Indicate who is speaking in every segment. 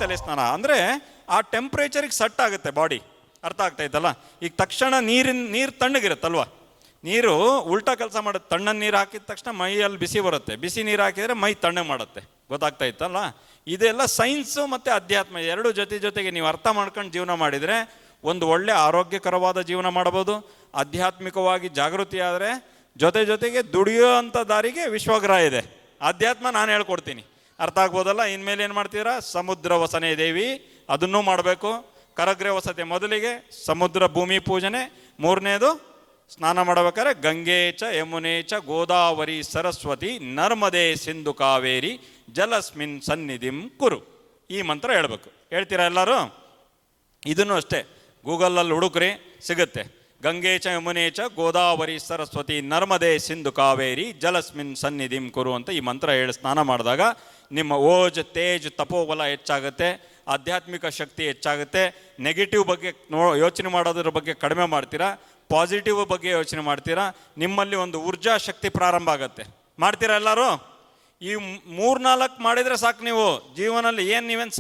Speaker 1: ತಲೆ ಸ್ನಾನ ಅಂದರೆ ಆ ಟೆಂಪ್ರೇಚರಿಗೆ ಸೆಟ್ ಆಗುತ್ತೆ ಬಾಡಿ. ಅರ್ಥ ಆಗ್ತಾಯಿತ್ತಲ್ಲ? ಈಗ ತಕ್ಷಣ ನೀರು ತಣ್ಣಗಿರುತ್ತಲ್ವ, ನೀರು ಉಲ್ಟಾ ಕೆಲಸ ಮಾಡುತ್ತೆ. ತಣ್ಣನ ನೀರು ಹಾಕಿದ ತಕ್ಷಣ ಮೈಯಲ್ಲಿ ಬಿಸಿ ಬರುತ್ತೆ, ಬಿಸಿ ನೀರು ಹಾಕಿದರೆ ಮೈ ತಣ್ಣಗೆ ಮಾಡುತ್ತೆ. ಗೊತ್ತಾಗ್ತಾ ಇತ್ತಲ್ಲ? ಇದೆಲ್ಲ ಸೈನ್ಸು ಮತ್ತು ಅಧ್ಯಾತ್ಮ ಎರಡು ಜೊತೆಗೆ ನೀವು ಅರ್ಥ ಮಾಡ್ಕೊಂಡು ಜೀವನ ಮಾಡಿದರೆ ಒಂದು ಒಳ್ಳೆ ಆರೋಗ್ಯಕರವಾದ ಜೀವನ ಮಾಡ್ಬೋದು. ಆಧ್ಯಾತ್ಮಿಕವಾಗಿ ಜಾಗೃತಿ ಆದರೆ ಜೊತೆಗೆ ದುಡಿಯೋ ಅಂಥ ದಾರಿಗೆ ವಿಶ್ವಗ್ರಹ ಇದೆ. ಅಧ್ಯಾತ್ಮ ನಾನು ಹೇಳ್ಕೊಡ್ತೀನಿ, ಅರ್ಥ ಆಗ್ಬೋದಲ್ಲ? ಇನ್ಮೇಲೆ ಏನು ಮಾಡ್ತೀರಾ? ಸಮುದ್ರ ವಸನೆ ದೇವಿ ಅದನ್ನೂ ಮಾಡಬೇಕು. ಕರಗ್ರೆ ವಸತಿ ಮೊದಲಿಗೆ, ಸಮುದ್ರ ಭೂಮಿ ಪೂಜನೆ ಮೂರನೇದು. ಸ್ನಾನ ಮಾಡಬೇಕಾದ್ರೆ ಗಂಗೆ ಚ ಯಮುನೆ ಚ ಗೋದಾವರಿ ಸರಸ್ವತಿ ನರ್ಮದೆ ಸಿಂಧು ಕಾವೇರಿ ಜಲಸ್ಮಿನ್ ಸನ್ನಿಧಿಂ ಕುರು. ಈ ಮಂತ್ರ ಹೇಳ್ಬೇಕು. ಹೇಳ್ತೀರಾ ಎಲ್ಲರೂ? ಇದನ್ನು ಅಷ್ಟೇ, ಗೂಗಲಲ್ಲಿ ಹುಡುಕ್ರಿ, ಸಿಗುತ್ತೆ. ಗಂಗೆ ಚ ಯಮುನೆ ಚ ಗೋದಾವರಿ ಸರಸ್ವತಿ ನರ್ಮದೆ ಸಿಂಧು ಕಾವೇರಿ ಜಲಸ್ಮಿನ್ ಸನ್ನಿಧಿಂ ಕುರು ಅಂತ ಈ ಮಂತ್ರ ಹೇಳಿ ಸ್ನಾನ ಮಾಡಿದಾಗ ನಿಮ್ಮ ಓಜ್ ತೇಜ್ ತಪೋಬಲ ಹೆಚ್ಚಾಗುತ್ತೆ, ಆಧ್ಯಾತ್ಮಿಕ ಶಕ್ತಿ ಹೆಚ್ಚಾಗುತ್ತೆ. ನೆಗೆಟಿವ್ ಬಗ್ಗೆ ಯೋಚನೆ ಮಾಡೋದ್ರ ಬಗ್ಗೆ ಕಡಿಮೆ ಮಾಡ್ತೀರಾ, ಪಾಸಿಟಿವ್ ಬಗ್ಗೆ ಯೋಚನೆ ಮಾಡ್ತೀರಾ. ನಿಮ್ಮಲ್ಲಿ ಒಂದು ಊರ್ಜಾ ಶಕ್ತಿ ಪ್ರಾರಂಭ ಆಗುತ್ತೆ. ಮಾಡ್ತೀರಾ ಎಲ್ಲರೂ? ಈ 3-4 ಮಾಡಿದರೆ ಸಾಕು. ನೀವು ಜೀವನದಲ್ಲಿ ನೀವೇನು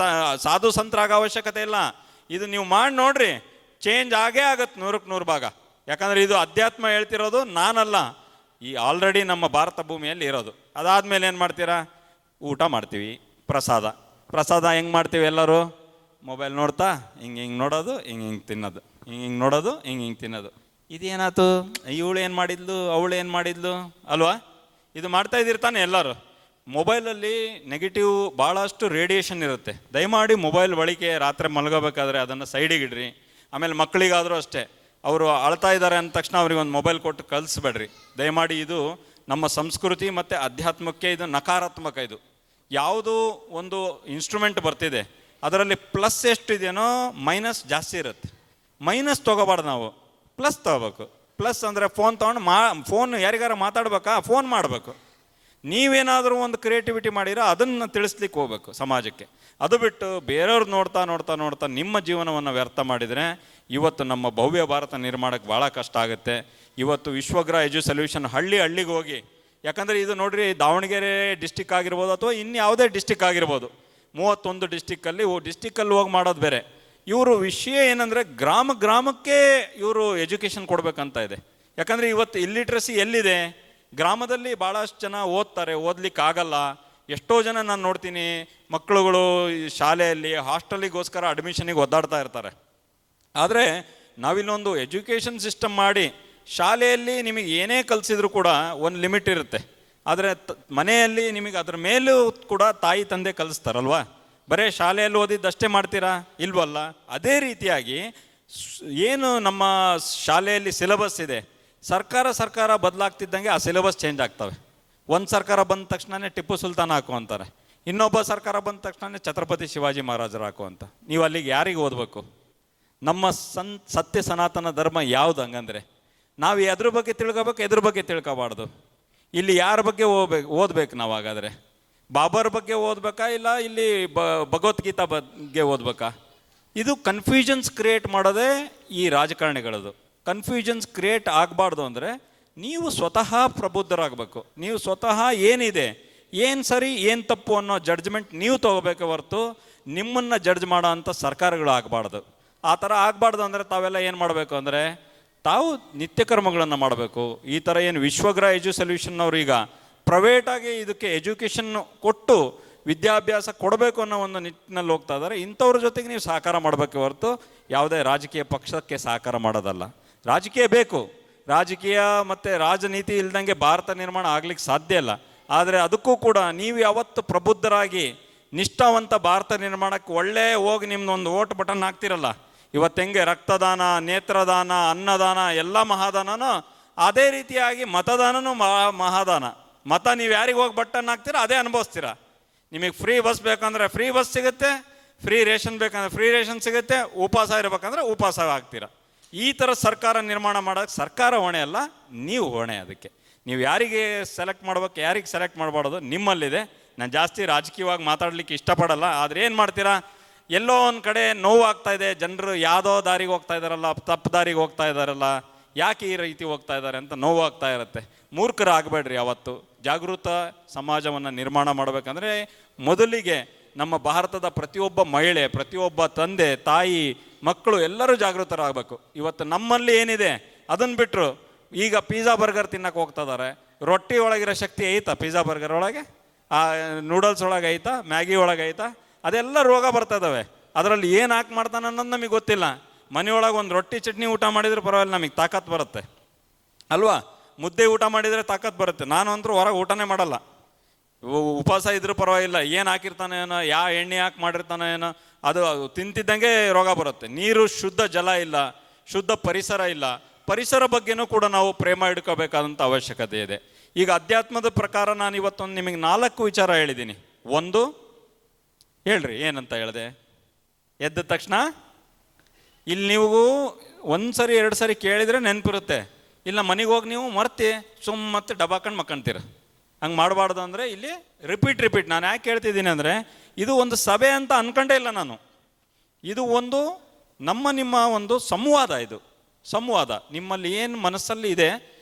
Speaker 1: ಸಾಧು ಸಂತರಾಗೋ ಅವಶ್ಯಕತೆ ಇಲ್ಲ. ಇದು ನೀವು ಮಾಡಿ ನೋಡ್ರಿ, ಚೇಂಜ್ ಆಗೇ ಆಗುತ್ತೆ 100ಕ್ಕೆ 100 ಭಾಗ. ಯಾಕಂದರೆ ಇದು ಅಧ್ಯಾತ್ಮ ಹೇಳ್ತಿರೋದು ನಾನಲ್ಲ, ಈ ಆಲ್ರೆಡಿ ನಮ್ಮ ಭಾರತ ಭೂಮಿಯಲ್ಲಿ ಇರೋದು. ಅದಾದಮೇಲೆ ಏನು ಮಾಡ್ತೀರಾ? ಊಟ ಮಾಡ್ತೀವಿ, ಪ್ರಸಾದ ಹೆಂಗೆ ಮಾಡ್ತೀವಿ ಎಲ್ಲರೂ? ಮೊಬೈಲ್ ನೋಡ್ತಾ ಹಿಂಗೆ ನೋಡೋದು, ಹಿಂಗೆ ತಿನ್ನೋದು, ಹಿಂಗೆ ನೋಡೋದು, ಹಿಂಗೆ ತಿನ್ನೋದು. ಇದೇನಾಯ್ತು? ಇವಳು ಏನು ಮಾಡಿದ್ಲು, ಅವಳು ಏನು ಮಾಡಿದ್ಲು ಅಲ್ವಾ? ಇದು ಮಾಡ್ತಾ ಇದ್ದಿರ್ತಾನೆ ಎಲ್ಲರೂ. ಮೊಬೈಲಲ್ಲಿ ನೆಗೆಟಿವ್ ಭಾಳಷ್ಟು ರೇಡಿಯೇಷನ್ ಇರುತ್ತೆ. ದಯಮಾಡಿ ಮೊಬೈಲ್ ಬಳಕೆ ರಾತ್ರಿ ಮಲಗಬೇಕಾದ್ರೆ ಅದನ್ನು ಸೈಡಿಗೆ ಇಡ್ರಿ. ಆಮೇಲೆ ಮಕ್ಕಳಿಗಾದರೂ ಅಷ್ಟೇ, ಅವರು ಅಳ್ತಾ ಇದ್ದಾರೆ ಅಂದ ತಕ್ಷಣ ಅವ್ರಿಗೆ ಒಂದು ಮೊಬೈಲ್ ಕೊಟ್ಟು ಕಳಿಸ್ಬೇಡ್ರಿ ದಯಮಾಡಿ. ಇದು ನಮ್ಮ ಸಂಸ್ಕೃತಿ ಮತ್ತು ಅಧ್ಯಾತ್ಮಕ್ಕೆ ಇದು ನಕಾರಾತ್ಮಕ. ಇದು ಯಾವುದು ಒಂದು ಇನ್ಸ್ಟ್ರೂಮೆಂಟ್ ಬರ್ತಿದೆ ಅದರಲ್ಲಿ ಪ್ಲಸ್ ಎಷ್ಟು ಇದೆಯೋ ಮೈನಸ್ ಜಾಸ್ತಿ ಇರುತ್ತೆ. ಮೈನಸ್ ತೊಗೋಬಾರ್ದು, ನಾವು ಪ್ಲಸ್ ತೊಗೋಬೇಕು. ಪ್ಲಸ್ ಅಂದರೆ ಫೋನ್ ತೊಗೊಂಡು ಫೋನ್ ಯಾರಿಗಾರ ಮಾತಾಡ್ಬೇಕಾ? ಫೋನ್ ಮಾಡಬೇಕು. ನೀವೇನಾದರೂ ಒಂದು ಕ್ರಿಯೇಟಿವಿಟಿ ಮಾಡಿರೋ ಅದನ್ನು ತಿಳಿಸ್ಲಿಕ್ಕೆ ಹೋಗ್ಬೇಕು ಸಮಾಜಕ್ಕೆ. ಅದು ಬಿಟ್ಟು ಬೇರೆಯವ್ರು ನೋಡ್ತಾ ನಿಮ್ಮ ಜೀವನವನ್ನು ವ್ಯರ್ಥ ಮಾಡಿದರೆ ಇವತ್ತು ನಮ್ಮ ಭವ್ಯ ಭಾರತ ನಿರ್ಮಾಣಕ್ಕೆ ಭಾಳ ಕಷ್ಟ ಆಗುತ್ತೆ. ಇವತ್ತು ವಿಶ್ವಗ್ರಹ ಎಜುಸೊಲ್ಯೂಷನ್ ಹಳ್ಳಿಗೆ ಹೋಗಿ, ಯಾಕಂದರೆ ಇದು ನೋಡ್ರಿ, ದಾವಣಗೆರೆ ಡಿಸ್ಟಿಕ್ ಆಗಿರ್ಬೋದು ಅಥವಾ ಇನ್ಯಾವುದೇ ಡಿಸ್ಟಿಕ್ ಆಗಿರ್ಬೋದು, 31 ಡಿಸ್ಟಿಕ್ಕಲ್ಲಿ ಹೋಗಿ ಮಾಡೋದು ಬೇರೆ. ಇವರು ವಿಷಯ ಏನಂದರೆ ಗ್ರಾಮಕ್ಕೆ ಇವರು ಎಜುಕೇಷನ್ ಕೊಡಬೇಕಂತ ಇದೆ. ಯಾಕಂದರೆ ಇವತ್ತು ಇಲ್ಲಿಟ್ರಸಿ ಎಲ್ಲಿದೆ? ಗ್ರಾಮದಲ್ಲಿ ಭಾಳಷ್ಟು ಜನ ಓದ್ತಾರೆ, ಓದಲಿಕ್ಕಾಗಲ್ಲ. ಎಷ್ಟೋ ಜನ ನಾನು ನೋಡ್ತೀನಿ, ಮಕ್ಕಳುಗಳು ಶಾಲೆಯಲ್ಲಿ ಹಾಸ್ಟೆಲಿಗೋಸ್ಕರ ಅಡ್ಮಿಷನಿಗೆ ಒದ್ದಾಡ್ತಾ ಇರ್ತಾರೆ. ಆದರೆ ನಾವಿಲ್ಲೊಂದು ಎಜುಕೇಷನ್ ಸಿಸ್ಟಮ್ ಮಾಡಿ ಶಾಲೆಯಲ್ಲಿ ನಿಮಗೆ ಏನೇ ಕಲಿಸಿದ್ರು ಕೂಡ ಒಂದು ಲಿಮಿಟ್ ಇರುತ್ತೆ. ಆದರೆ ಮನೆಯಲ್ಲಿ ನಿಮಗೆ ಅದ್ರ ಮೇಲೂ ಕೂಡ ತಾಯಿ ತಂದೆ ಕಲಿಸ್ತಾರಲ್ವ? ಬರೀ ಶಾಲೆಯಲ್ಲಿ ಓದಿದ್ದಷ್ಟೇ ಮಾಡ್ತೀರಾ? ಇಲ್ವಲ್ಲ. ಅದೇ ರೀತಿಯಾಗಿ ಏನು ನಮ್ಮ ಶಾಲೆಯಲ್ಲಿ ಸಿಲೆಬಸ್ ಇದೆ, ಸರ್ಕಾರ ಬದಲಾಗ್ತಿದ್ದಂಗೆ ಆ ಸಿಲೆಬಸ್ ಚೇಂಜ್ ಆಗ್ತವೆ. ಒಂದು ಸರ್ಕಾರ ಬಂದ ತಕ್ಷಣವೇ ಟಿಪ್ಪು ಸುಲ್ತಾನ್ ಹಾಕು ಅಂತಾರೆ, ಇನ್ನೊಬ್ಬ ಸರ್ಕಾರ ಬಂದ ತಕ್ಷಣ ಛತ್ರಪತಿ ಶಿವಾಜಿ ಮಹಾರಾಜರು ಹಾಕು ಅಂತ. ನೀವು ಅಲ್ಲಿಗೆ ಯಾರಿಗೆ ಓದಬೇಕು? ನಮ್ಮ ಸತ್ಯ ಸನಾತನ ಧರ್ಮ ಯಾವುದು? ಹಂಗಂದರೆ ನಾವು ಎದ್ರ ಬಗ್ಗೆ ತಿಳ್ಕೊಬೇಕು, ಎದ್ರ ಬಗ್ಗೆ ತಿಳ್ಕೊಬಾರ್ದು. ಇಲ್ಲಿ ಯಾರ ಬಗ್ಗೆ ಓದ್ಬೇಕು ನಾವು? ಹಾಗಾದರೆ ಬಾಬರ್ ಬಗ್ಗೆ ಓದಬೇಕಾ, ಇಲ್ಲ ಇಲ್ಲಿ ಭಗವದ್ಗೀತಾ ಬಗ್ಗೆ ಓದಬೇಕಾ? ಇದು ಕನ್ಫ್ಯೂಷನ್ಸ್ ಕ್ರಿಯೇಟ್ ಮಾಡೋದೇ ಈ ರಾಜಕಾರಣಿಗಳದು. ಕನ್ಫ್ಯೂಷನ್ಸ್ ಕ್ರಿಯೇಟ್ ಆಗಬಾರ್ದು ಅಂದರೆ ನೀವು ಸ್ವತಃ ಪ್ರಬುದ್ಧರಾಗಬೇಕು. ನೀವು ಸ್ವತಃ ಏನಿದೆ, ಏನು ಸರಿ ಏನು ತಪ್ಪು ಅನ್ನೋ ಜಡ್ಜ್ಮೆಂಟ್ ನೀವು ತೊಗೋಬೇಕೆ ಹೊರತು ನಿಮ್ಮನ್ನು ಜಡ್ಜ್ ಮಾಡೋ ಅಂಥ ಸರ್ಕಾರಗಳು ಆಗಬಾರ್ದು. ಆ ಥರ ಆಗಬಾರ್ದು ಅಂದರೆ ತಾವೆಲ್ಲ ಏನು ಮಾಡಬೇಕು ಅಂದರೆ ತಾವು ನಿತ್ಯ ಕರ್ಮಗಳನ್ನು ಮಾಡಬೇಕು. ಈ ಥರ ಏನು ವಿಶ್ವಗ್ರಹ ಎಜುಸೊಲ್ಯೂಷನ್ ಅವರು ಈಗ ಪ್ರೈವೇಟಾಗಿ ಇದಕ್ಕೆ ಎಜುಕೇಷನ್ ಕೊಟ್ಟು ವಿದ್ಯಾಭ್ಯಾಸ ಕೊಡಬೇಕು ಅನ್ನೋ ಒಂದು ನಿಟ್ಟಿನಲ್ಲಿ ಹೋಗ್ತಾ ಇದ್ದಾರೆ. ಇಂಥವ್ರ ಜೊತೆಗೆ ನೀವು ಸಹಕಾರ ಮಾಡಬೇಕೆ ಹೊರತು ಯಾವುದೇ ರಾಜಕೀಯ ಪಕ್ಷಕ್ಕೆ ಸಹಕಾರ ಮಾಡೋದಲ್ಲ. ರಾಜಕೀಯ ಬೇಕು, ರಾಜಕೀಯ ಮತ್ತು ರಾಜನೀತಿ ಇಲ್ದಂಗೆ ಭಾರತ ನಿರ್ಮಾಣ ಆಗ್ಲಿಕ್ಕೆ ಸಾಧ್ಯ ಇಲ್ಲ. ಆದರೆ ಅದಕ್ಕೂ ಕೂಡ ನೀವು ಯಾವತ್ತು ಪ್ರಬುದ್ಧರಾಗಿ ನಿಷ್ಠಾವಂತ ಭಾರತ ನಿರ್ಮಾಣಕ್ಕೆ ಒಳ್ಳೆ ಹೋಗಿ ನಿಮ್ಮದೊಂದು ಓಟ್ ಬಟನ್ ಹಾಕ್ತಿರಲ್ಲ, ಇವತ್ತು ಹೆಂಗೆ ರಕ್ತದಾನ, ನೇತ್ರದಾನ, ಅನ್ನದಾನ ಎಲ್ಲ ಮಹಾದಾನನೋ ಅದೇ ರೀತಿಯಾಗಿ ಮತದಾನನೂ ಮಹಾದಾನ. ಮತ ನೀವು ಯಾರಿಗೆ ಹೋಗಿ ಬಟನ್ ಹಾಕ್ತೀರ ಅದೇ ಅನುಭವಿಸ್ತೀರ. ನಿಮಗೆ ಫ್ರೀ ಬಸ್ ಬೇಕಂದ್ರೆ ಫ್ರೀ ಬಸ್ ಸಿಗುತ್ತೆ, ಫ್ರೀ ರೇಷನ್ ಬೇಕಂದ್ರೆ ಫ್ರೀ ರೇಷನ್ ಸಿಗುತ್ತೆ, ಉಪವಾಸ ಇರಬೇಕಂದ್ರೆ ಉಪವಾಸ ಆಗ್ತೀರ. ಈ ಥರ ಸರ್ಕಾರ ನಿರ್ಮಾಣ ಮಾಡೋಕ್ಕೆ ಸರ್ಕಾರ ಹೊಣೆ ಅಲ್ಲ, ನೀವು ಹೊಣೆ. ಅದಕ್ಕೆ ನೀವು ಯಾರಿಗೆ ಸೆಲೆಕ್ಟ್ ಮಾಡ್ಬೇಕು, ಯಾರಿಗೆ ಸೆಲೆಕ್ಟ್ ಮಾಡಬಾರ್ದು ನಿಮ್ಮಲ್ಲಿದೆ. ನಾನು ಜಾಸ್ತಿ ರಾಜಕೀಯವಾಗಿ ಮಾತಾಡಲಿಕ್ಕೆ ಇಷ್ಟಪಡಲ್ಲ. ಆದರೆ ಏನು ಮಾಡ್ತೀರಾ, ಎಲ್ಲೋ ಒಂದು ಕಡೆ ನೋವು ಆಗ್ತಾಯಿದೆ, ಜನರು ಯಾವುದೋ ದಾರಿಗೆ ಹೋಗ್ತಾ ಇದ್ದಾರಲ್ಲ, ತಪ್ಪು ದಾರಿಗೆ ಹೋಗ್ತಾ ಇದ್ದಾರಲ್ಲ, ಯಾಕೆ ಈ ರೀತಿ ಹೋಗ್ತಾ ಇದ್ದಾರೆ ಅಂತ ನೋವಾಗ್ತಾ ಇರುತ್ತೆ. ಮೂರ್ಖರಾಗಬೇಡ್ರಿ. ಯಾವತ್ತು ಜಾಗೃತ ಸಮಾಜವನ್ನು ನಿರ್ಮಾಣ ಮಾಡಬೇಕಂದ್ರೆ ಮೊದಲಿಗೆ ನಮ್ಮ ಭಾರತದ ಪ್ರತಿಯೊಬ್ಬ ಮಹಿಳೆ, ಪ್ರತಿಯೊಬ್ಬ ತಂದೆ ತಾಯಿ, ಮಕ್ಕಳು ಎಲ್ಲರೂ ಜಾಗೃತರಾಗಬೇಕು. ಇವತ್ತು ನಮ್ಮಲ್ಲಿ ಏನಿದೆ ಅದನ್ನು ಬಿಟ್ಟರು ಈಗ ಪಿಜ್ಜಾ ಬರ್ಗರ್ ತಿನ್ನಕ್ಕೆ ಹೋಗ್ತಾ ಇದ್ದಾರೆ. ರೊಟ್ಟಿ ಒಳಗಿರೋ ಶಕ್ತಿ ಐತಾ ಪಿಜ್ಜಾ ಬರ್ಗರ್ ಒಳಗೆ? ಆ ನೂಡಲ್ಸ್ ಒಳಗೆ ಐತಾ? ಮ್ಯಾಗಿ ಒಳಗೆ ಐತಾ? ಅದೆಲ್ಲ ರೋಗ ಬರ್ತಾ ಇದ್ದಾವೆ. ಅದರಲ್ಲಿ ಏನು ಹಾಕಿ ಮಾಡ್ತಾನೆ ಅನ್ನೋದು ನಮಗೆ ಗೊತ್ತಿಲ್ಲ. ಮನೆಯೊಳಗೆ ಒಂದು ರೊಟ್ಟಿ ಚಟ್ನಿ ಊಟ ಮಾಡಿದರೆ ಪರವಾಗಿಲ್ಲ, ನಮಗೆ ತಾಕತ್ತು ಬರುತ್ತೆ ಅಲ್ವಾ? ಮುದ್ದೆ ಊಟ ಮಾಡಿದರೆ ತಾಕತ್ತು ಬರುತ್ತೆ. ನಾನು ಅಂತೂ ಹೊರಗೆ ಊಟನೇ ಮಾಡಲ್ಲ. ಉಪವಾಸ ಇದ್ರೂ ಪರವಾಗಿಲ್ಲ, ಏನು ಹಾಕಿರ್ತಾನೆ ಏನೋ, ಯಾವ ಎಣ್ಣೆ ಹಾಕಿ ಮಾಡಿರ್ತಾನೆ ಏನೋ, ಅದು ತಿಂತಿದ್ದಂಗೆ ರೋಗ ಬರುತ್ತೆ. ನೀರು ಶುದ್ಧ ಜಲ ಇಲ್ಲ, ಶುದ್ಧ ಪರಿಸರ ಇಲ್ಲ. ಪರಿಸರ ಬಗ್ಗೆನೂ ಕೂಡ ನಾವು ಪ್ರೇಮ ಇಟ್ಕೋಬೇಕಾದಂಥ ಅವಶ್ಯಕತೆ ಇದೆ. ಈಗ ಅಧ್ಯಾತ್ಮದ ಪ್ರಕಾರ ನಾನು ಇವತ್ತೊಂದು ನಿಮಗೆ 4 ವಿಚಾರ ಹೇಳಿದ್ದೀನಿ. ಒಂದು ಹೇಳ್ರಿ, ಏನಂತ ಹೇಳಿದೆ? ಎದ್ದ ತಕ್ಷಣ ಇಲ್ಲಿ ನೀವು ಒಂದು ಸರಿ 2 ಸರಿ ಕೇಳಿದರೆ ನೆನಪಿರುತ್ತೆ. ಇಲ್ಲ ಮನೆಗೆ ಹೋಗಿ ನೀವು ಮರ್ತಿ ಮತ್ತೆ ಡಬಾಕೊಂಡು ಮಕ್ಕಂತೀರ. ಹಂಗೆ ಮಾಡಬಾರ್ದು. ಅಂದರೆ ಇಲ್ಲಿ ರಿಪೀಟ್ ನಾನು ಯಾಕೆ ಹೇಳ್ತಿದ್ದೀನಿ ಅಂದರೆ, ಇದು ಒಂದು ಸಭೆ ಅಂತ ಅನ್ಕೊಂಡೇ ಇಲ್ಲ ನಾನು. ಇದು ಒಂದು ನಿಮ್ಮ ಒಂದು ಸಂವಾದ. ಇದು ಸಂವಾದ. ನಿಮ್ಮಲ್ಲಿ ಏನು ಮನಸ್ಸಲ್ಲಿ ಇದೆ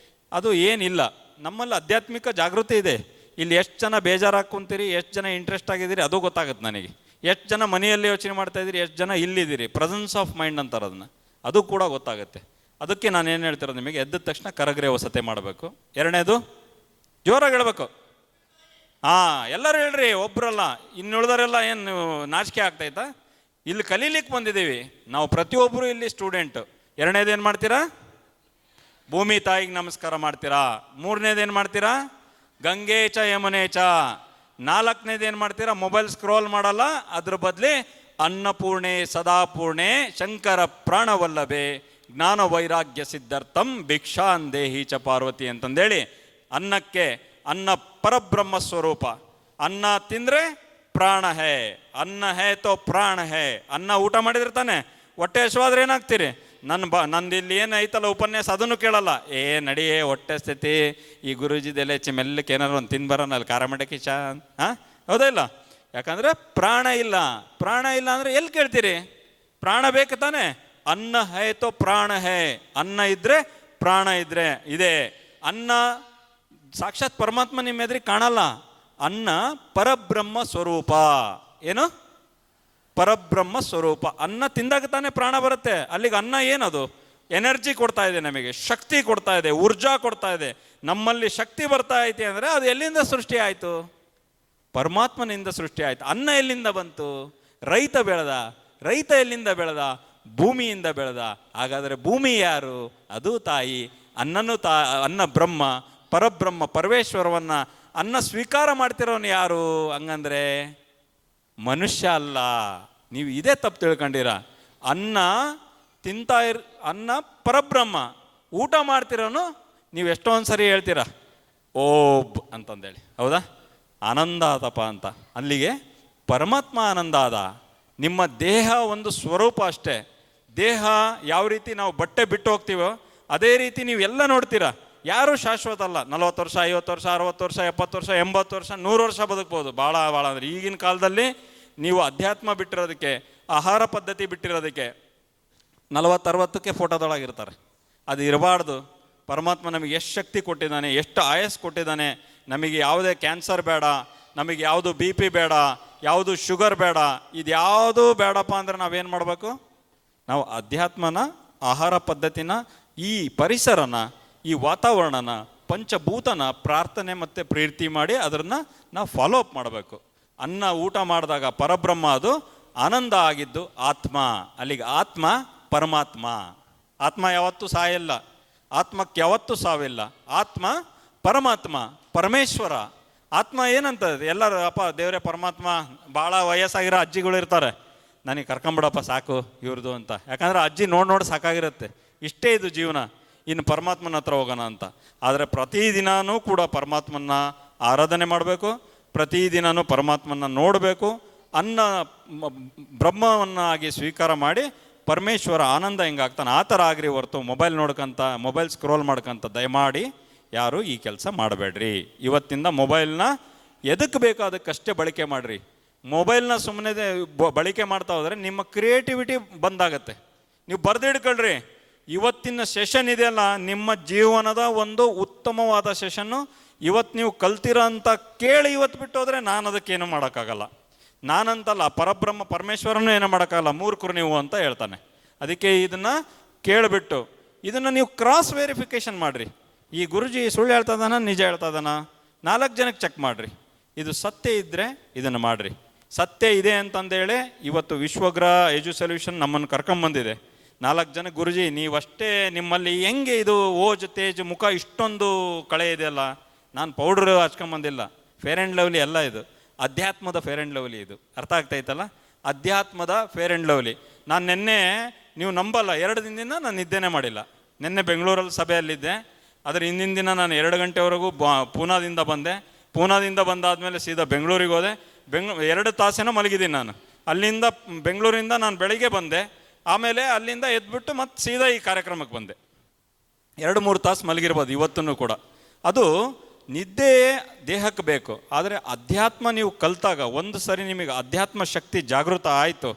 Speaker 1: ಅದು ಏನಿಲ್ಲ. ನಮ್ಮಲ್ಲಿ ಆಧ್ಯಾತ್ಮಿಕ ಜಾಗೃತಿ ಇದೆ. ಇಲ್ಲಿ ಎಷ್ಟು ಜನ ಬೇಜಾರಾಗಿ ಕುಂತೀರಿ, ಎಷ್ಟು ಜನ ಇಂಟ್ರೆಸ್ಟ್ ಆಗಿದ್ದೀರಿ ಅದು ಗೊತ್ತಾಗುತ್ತೆ ನನಗೆ. ಎಷ್ಟು ಜನ ಮನೆಯಲ್ಲಿ ಯೋಚನೆ ಮಾಡ್ತಾಯಿದ್ದೀರಿ, ಎಷ್ಟು ಜನ ಇಲ್ಲಿದ್ದೀರಿ, ಪ್ರೆಸೆನ್ಸ್ ಆಫ್ ಮೈಂಡ್ ಅಂತಾರೆ ಅದನ್ನು, ಅದು ಕೂಡ ಗೊತ್ತಾಗುತ್ತೆ. ಅದಕ್ಕೆ ನಾನು ಏನು ಹೇಳ್ತಿರೋದು ನಿಮಗೆ, ಎದ್ದ ತಕ್ಷಣ ಕರಗ್ರೆ ವಸತೆ ಮಾಡಬೇಕು. 2ನೇದು ಜೋರಾಗಿ ಹೇಳ್ಬೇಕು. ಎಲ್ಲರೂ ಹೇಳ್ರಿ, ಒಬ್ಬರಲ್ಲ. ಇನ್ನುಳಿದರೆಲ್ಲ ಏನು ನಾಚಿಕೆ ಆಗ್ತಾಯ್ತಾ? ಇಲ್ಲಿ ಕಲೀಲಿಕ್ಕೆ ಬಂದಿದ್ದೀವಿ ನಾವು, ಪ್ರತಿಯೊಬ್ಬರು ಇಲ್ಲಿ ಸ್ಟೂಡೆಂಟು. 2ನೇದು ಏನು ಮಾಡ್ತೀರಾ? ಭೂಮಿ ತಾಯಿಗೆ ನಮಸ್ಕಾರ ಮಾಡ್ತೀರಾ. 3ನೇದು ಏನು ಮಾಡ್ತೀರಾ? ಗಂಗೆ ಚ ಯಮುನೆ ಚ. 4ನೇದು ಏನು ಮಾಡ್ತೀರಾ? ಮೊಬೈಲ್ ಸ್ಕ್ರೋಲ್ ಮಾಡಲ್ಲ, ಅದ್ರ ಬದಲಿ ಅನ್ನಪೂರ್ಣೆ ಸದಾಪೂರ್ಣೆ ಶಂಕರ ಪ್ರಾಣವಲ್ಲಭೆ ಜ್ಞಾನ ವೈರಾಗ್ಯ ಸಿದ್ಧಾರ್ಥಂ ಭಿಕ್ಷಾನ್ ದೇಹಿ ಚ ಪಾರ್ವತಿ ಅಂತಂದೇಳಿ, ಅನ್ನಕ್ಕೆ ಅನ್ನ ಪರಬ್ರಹ್ಮ ಸ್ವರೂಪ. ಅನ್ನ ತಿಂದರೆ ಪ್ರಾಣ ಹೇ, ಅನ್ನ ಹೇ ತೋ ಪ್ರಾಣ ಹೇ. ಅನ್ನ ಊಟ ಮಾಡಿದ್ರೆ ತಾನೆ ಹೊಟ್ಟೆ ಹಸಿವಾದ್ರೆ ಏನಾಗ್ತೀರಿ? ನಂದು ಇಲ್ಲಿ ಏನು ಐತಲ್ಲ ಉಪನ್ಯಾಸ ಅದನ್ನು ಕೇಳಲ್ಲ. ನಡಿಯೇ ಹೊಟ್ಟೆ ಸ್ಥಿತಿ, ಈ ಗುರೂಜಿದೆಲ್ಲ ಮೆಲ್ಲಕ್ಕೆ ಏನಾರು ಒಂದು ತಿನ್ಬರೋಣ ಅಲ್ಲಿ ಖಾರ ಮಾಡಕ್ಕೆ ಚಾ. ಹೌದಾ ಇಲ್ಲ? ಯಾಕಂದರೆ ಪ್ರಾಣ ಇಲ್ಲ. ಪ್ರಾಣ ಇಲ್ಲ ಅಂದರೆ ಎಲ್ಲಿ ಕೇಳ್ತೀರಿ? ಪ್ರಾಣ ಬೇಕು ತಾನೆ. ಅನ್ನ ಹೇ ತೋ ಪ್ರಾಣ ಹೇ. ಅನ್ನ ಇದ್ದರೆ ಪ್ರಾಣ ಇದ್ರೆ ಇದೆ. ಅನ್ನ ಸಾಕ್ಷಾತ್ ಪರಮಾತ್ಮ ನಿಮ್ಮ ಎದುರಿಗೆ ಕಾಣಲ್ಲ. ಅನ್ನ ಪರಬ್ರಹ್ಮ ಸ್ವರೂಪ. ಏನು? ಪರಬ್ರಹ್ಮ ಸ್ವರೂಪ. ಅನ್ನ ತಿಂದಾಗ ತಾನೇ ಪ್ರಾಣ ಬರುತ್ತೆ. ಅಲ್ಲಿಗೆ ಅನ್ನ ಏನದು? ಎನರ್ಜಿ ಕೊಡ್ತಾ ಇದೆ, ನಮಗೆ ಶಕ್ತಿ ಕೊಡ್ತಾ ಇದೆ, ಊರ್ಜಾ ಕೊಡ್ತಾ ಇದೆ. ನಮ್ಮಲ್ಲಿ ಶಕ್ತಿ ಬರ್ತಾ ಐತಿ ಅಂದರೆ ಅದು ಎಲ್ಲಿಂದ ಸೃಷ್ಟಿ ಆಯಿತು? ಪರಮಾತ್ಮನಿಂದ ಸೃಷ್ಟಿ ಆಯಿತು. ಅನ್ನ ಎಲ್ಲಿಂದ ಬಂತು? ರೈತ ಬೆಳೆದ. ರೈತ ಎಲ್ಲಿಂದ ಬೆಳೆದ? ಭೂಮಿಯಿಂದ ಬೆಳೆದ. ಹಾಗಾದರೆ ಭೂಮಿ ಯಾರು? ಅದು ತಾಯಿ. ಅನ್ನ ಬ್ರಹ್ಮ, ಪರಬ್ರಹ್ಮ ಪರಮೇಶ್ವರವನ್ನು ಅನ್ನ ಸ್ವೀಕಾರ ಮಾಡ್ತಿರೋನು ಯಾರು? ಹಂಗಂದ್ರೆ ಮನುಷ್ಯ ಅಲ್ಲ. ನೀವು ಇದೇ ತಪ್ಪು ತಿಳ್ಕೊಂಡಿರ. ಅನ್ನ ಅನ್ನ ಪರಬ್ರಹ್ಮ. ಊಟ ಮಾಡ್ತಿರೋನು ನೀವು ಎಷ್ಟೊಂದು ಸರಿ ಹೇಳ್ತೀರ ಓಬ್ ಅಂತಂದೇಳಿ. ಹೌದಾ? ಆನಂದ ಆತಪ್ಪ ಅಂತ. ಅಲ್ಲಿಗೆ ಪರಮಾತ್ಮ ಆನಂದ ಆದ. ನಿಮ್ಮ ದೇಹ ಒಂದು ಸ್ವರೂಪ ಅಷ್ಟೇ. ದೇಹ ಯಾವ ರೀತಿ ನಾವು ಬಟ್ಟೆ ಬಿಟ್ಟು ಹೋಗ್ತೀವೋ ಅದೇ ರೀತಿ ನೀವೆಲ್ಲ ನೋಡ್ತೀರಾ. ಯಾರೂ ಶಾಶ್ವತ ಅಲ್ಲ. 40 ವರ್ಷ, 50 ವರ್ಷ, 60 ವರ್ಷ, 70 ವರ್ಷ, 80 ವರ್ಷ, 100 ವರ್ಷ ಬದುಕ್ಬೋದು. ಭಾಳ ಅಂದರೆ ಈಗಿನ ಕಾಲದಲ್ಲಿ ನೀವು ಅಧ್ಯಾತ್ಮ ಬಿಟ್ಟಿರೋದಕ್ಕೆ, ಆಹಾರ ಪದ್ಧತಿ ಬಿಟ್ಟಿರೋದಕ್ಕೆ 40-60ಕ್ಕೆ ಫೋಟೋದೊಳಗಿರ್ತಾರೆ. ಅದು ಇರಬಾರ್ದು. ಪರಮಾತ್ಮ ನಮಗೆ ಎಷ್ಟು ಶಕ್ತಿ ಕೊಟ್ಟಿದ್ದಾನೆ, ಎಷ್ಟು ಆಯಸ್ ಕೊಟ್ಟಿದ್ದಾನೆ. ನಮಗೆ ಯಾವುದೇ ಕ್ಯಾನ್ಸರ್ ಬೇಡ, ನಮಗೆ ಯಾವುದು BP ಬೇಡ, ಯಾವುದು ಶುಗರ್ ಬೇಡ. ಇದು ಯಾವುದೂ ಬೇಡಪ್ಪ ಅಂದರೆ ನಾವೇನು ಮಾಡಬೇಕು? ನಾವು ಅಧ್ಯಾತ್ಮನ, ಆಹಾರ ಪದ್ಧತಿನ, ಈ ಪರಿಸರನ, ಈ ವಾತಾವರಣನ, ಪಂಚಭೂತನ ಪ್ರಾರ್ಥನೆ ಮತ್ತು ಪ್ರೀತಿ ಮಾಡಿ ಅದನ್ನು ನಾವು ಫಾಲೋ ಅಪ್ ಮಾಡಬೇಕು. ಅನ್ನ ಊಟ ಮಾಡಿದಾಗ ಪರಬ್ರಹ್ಮ, ಅದು ಆನಂದ ಆಗಿದ್ದು ಆತ್ಮ. ಅಲ್ಲಿಗೆ ಆತ್ಮ ಪರಮಾತ್ಮ. ಆತ್ಮ ಯಾವತ್ತೂ ಸಾಯಲ್ಲ, ಆತ್ಮಕ್ಕೆ ಯಾವತ್ತೂ ಸಾವಿಲ್ಲ. ಆತ್ಮ ಪರಮಾತ್ಮ, ಪರಮೇಶ್ವರ. ಆತ್ಮ ಏನಂತ ಎಲ್ಲರೂ ಅಪ್ಪ ದೇವರೇ ಪರಮಾತ್ಮ. ಭಾಳ ವಯಸ್ಸಾಗಿರೋ ಅಜ್ಜಿಗಳು ಇರ್ತಾರೆ, ನನಗೆ ಕರ್ಕೊಂಬಿಡಪ್ಪ ಸಾಕು ಇವ್ರದ್ದು ಅಂತ. ಯಾಕಂದರೆ ಅಜ್ಜಿ ನೋಡಿ ಸಾಕಾಗಿರುತ್ತೆ, ಇಷ್ಟೇ ಇದು ಜೀವನ, ಇನ್ನು ಪರಮಾತ್ಮನ ಹತ್ರ ಹೋಗೋಣ ಅಂತ. ಆದರೆ ಪ್ರತಿದಿನವೂ ಕೂಡ ಪರಮಾತ್ಮನ ಆರಾಧನೆ ಮಾಡಬೇಕು, ಪ್ರತಿದಿನವೂ ಪರಮಾತ್ಮನ ನೋಡಬೇಕು. ಅನ್ನ ಬ್ರಹ್ಮವನ್ನಾಗಿ ಸ್ವೀಕಾರ ಮಾಡಿ ಪರಮೇಶ್ವರ ಆನಂದ ಹೆಂಗಾಗ್ತಾನೆ ಆ ಥರ ಆಗ್ರಿ ಹೊರತು ಮೊಬೈಲ್ ಸ್ಕ್ರೋಲ್ ಮಾಡ್ಕೊಂತ ದಯಮಾಡಿ ಯಾರು ಈ ಕೆಲಸ ಮಾಡಬೇಡ್ರಿ. ಇವತ್ತಿಂದ ಮೊಬೈಲ್ನ ಎದಕ್ಕೆ ಬೇಕೋ ಅದಕ್ಕಷ್ಟೇ ಬಳಕೆ ಮಾಡಿರಿ. ಮೊಬೈಲ್ನ ಸುಮ್ಮನೆ ಬಳಕೆ ಮಾಡ್ತಾ ಹೋದರೆ ನಿಮ್ಮ ಕ್ರಿಯೇಟಿವಿಟಿ ಬಂದಾಗತ್ತೆ. ನೀವು ಬರೆದಿಡ್ಕೊಳ್ರಿ, ಇವತ್ತಿನ ಸೆಷನ್ ಇದೆಯಲ್ಲ, ನಿಮ್ಮ ಜೀವನದ ಒಂದು ಉತ್ತಮವಾದ ಸೆಷನ್ನು. ಇವತ್ತು ನೀವು ಕಲ್ತಿರೋ ಅಂತ ಕೇಳಿ ಇವತ್ತು ಬಿಟ್ಟು ಹೋದರೆ ನಾನು ಅದಕ್ಕೇನು ಮಾಡೋಕ್ಕಾಗಲ್ಲ. ನಾನಂತಲ್ಲ, ಪರಬ್ರಹ್ಮ ಪರಮೇಶ್ವರನೂ ಏನೂ ಮಾಡೋಕ್ಕಾಗಲ್ಲ, ಮೂರ್ಖರು ನೀವು ಅಂತ ಹೇಳ್ತಾನೆ. ಅದಕ್ಕೆ ಇದನ್ನು ಕೇಳಿಬಿಟ್ಟು ಇದನ್ನು ನೀವು ಕ್ರಾಸ್ ವೆರಿಫಿಕೇಷನ್ ಮಾಡಿರಿ. ಈ ಗುರುಜಿ ಸುಳ್ಳು ಹೇಳ್ತಾ ಇದ್ದಾನ, ನಿಜ ಹೇಳ್ತಾ ಇದ್ದಾನ, 4 ಜನಕ್ಕೆ ಚೆಕ್ ಮಾಡಿರಿ. ಇದು ಸತ್ಯ ಇದ್ದರೆ ಇದನ್ನು ಮಾಡಿರಿ. ಸತ್ಯ ಇದೆ ಅಂತಂದೇಳಿ ಇವತ್ತು ವಿಶ್ವಗ್ರಹ ಎಜು ಸೊಲ್ಯೂಷನ್ ನಮ್ಮನ್ನು ಕರ್ಕೊಂಬಂದಿದೆ. 4 ಜನ ಗುರುಜಿ ನೀವಷ್ಟೇ, ನಿಮ್ಮಲ್ಲಿ ಹೆಂಗೆ ಇದು ಓಜ್ ತೇಜ್ ಮುಖ ಇಷ್ಟೊಂದು ಕಳೆ ಇದೆಯಲ್ಲ, ನಾನು ಪೌಡ್ರ್ ಹಚ್ಕೊಂಬಂದಿಲ್ಲ, ಫೇರ್ ಆ್ಯಂಡ್ ಲವ್ಲಿ ಎಲ್ಲ, ಇದು ಅಧ್ಯಾತ್ಮದ ಫೇರ್ ಆ್ಯಂಡ್ ಲವ್ಲಿ. ಇದು ಅರ್ಥ ಆಗ್ತಾಯಿತ್ತಲ್ಲ, ಅಧ್ಯಾತ್ಮದ ಫೇರ್ ಆ್ಯಂಡ್ ಲವ್ಲಿ. ನಾನು ನಿನ್ನೆ, ನೀವು ನಂಬಲ್ಲ, 2 ದಿನದಿಂದ ನಾನು ನಿದ್ದೆನೇ ಮಾಡಿಲ್ಲ. ನಿನ್ನೆ ಬೆಂಗಳೂರಲ್ಲಿ ಸಭೆಯಲ್ಲಿದ್ದೆ. ಅದರ ಹಿಂದಿನ ದಿನ ನಾನು 2 ಗಂಟೆವರೆಗೂ ಪೂನಾದಿಂದ ಬಂದೆ. ಪೂನಾದಿಂದ ಬಂದಾದಮೇಲೆ ಸೀದಾ ಬೆಂಗಳೂರಿಗೆ ಹೋದೆ. 2 ತಾಸೇನೋ ಮಲಗಿದ್ದೀನಿ ನಾನು. ಅಲ್ಲಿಂದ ಬೆಂಗಳೂರಿಂದ ನಾನು ಬೆಳಿಗ್ಗೆ ಬಂದೆ. ಆಮೇಲೆ ಅಲ್ಲಿಂದ ಎದ್ಬಿಟ್ಟು ಮತ್ತೆ ಸೀದಾ ಈ ಕಾರ್ಯಕ್ರಮಕ್ಕೆ ಬಂದೆ. 2-3 ತಾಸು ಮಲಗಿರ್ಬೋದು ಇವತ್ತೂ ಕೂಡ. ಅದು ನಿದ್ದೆ ದೇಹಕ್ಕೆ ಬೇಕು. ಆದರೆ ಅಧ್ಯಾತ್ಮ ನೀವು ಕಲಿತಾಗ ಒಂದು ಸರಿ ನಿಮಗೆ ಅಧ್ಯಾತ್ಮ ಶಕ್ತಿ ಜಾಗೃತ ಆಯಿತು,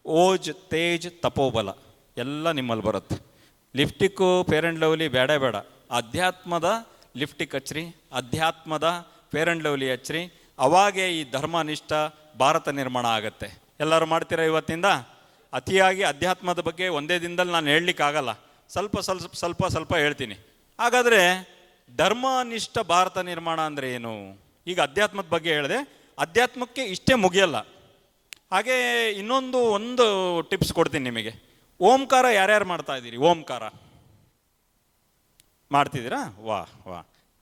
Speaker 1: ಓಜ್ ತೇಜ್ ತಪೋಬಲ ಎಲ್ಲ ನಿಮ್ಮಲ್ಲಿ ಬರುತ್ತೆ. ಲಿಫ್ಟಿಕ್ಕು ಫೇರ್ ಆ್ಯಂಡ್ ಲವ್ಲಿ ಬೇಡ, ಅಧ್ಯಾತ್ಮದ ಲಿಫ್ಟಿಕ್ ಹಚ್ಚ್ರಿ, ಅಧ್ಯಾತ್ಮದ ಫೇರ್ ಆ್ಯಂಡ್ ಲವ್ಲಿ ಹಚ್ಚ್ರಿ. ಅವಾಗೇ ಈ ಧರ್ಮನಿಷ್ಠ ಭಾರತ ನಿರ್ಮಾಣ ಆಗುತ್ತೆ. ಎಲ್ಲರೂ ಮಾಡ್ತೀರಾ ಇವತ್ತಿಂದ? ಅತಿಯಾಗಿ ಅಧ್ಯಾತ್ಮದ ಬಗ್ಗೆ ಒಂದೇ ದಿನದಲ್ಲಿ ನಾನು ಹೇಳಲಿಕ್ಕಾಗಲ್ಲ, ಸ್ವಲ್ಪ ಹೇಳ್ತೀನಿ. ಹಾಗಾದರೆ ಧರ್ಮನಿಷ್ಠ ಭಾರತ ನಿರ್ಮಾಣ ಅಂದರೆ ಏನು? ಈಗ ಅಧ್ಯಾತ್ಮದ ಬಗ್ಗೆ ಹೇಳಿದೆ, ಅಧ್ಯಾತ್ಮಕ್ಕೆ ಇಷ್ಟೇ ಮುಗಿಯಲ್ಲ. ಹಾಗೆ ಒಂದು ಟಿಪ್ಸ್ ಕೊಡ್ತೀನಿ ನಿಮಗೆ. ಓಂಕಾರ ಯಾರ್ಯಾರು ಮಾಡ್ತಾ ಇದ್ದೀರಿ? ಓಂಕಾರ ಮಾಡ್ತಿದ್ದೀರಾ? ವಾ,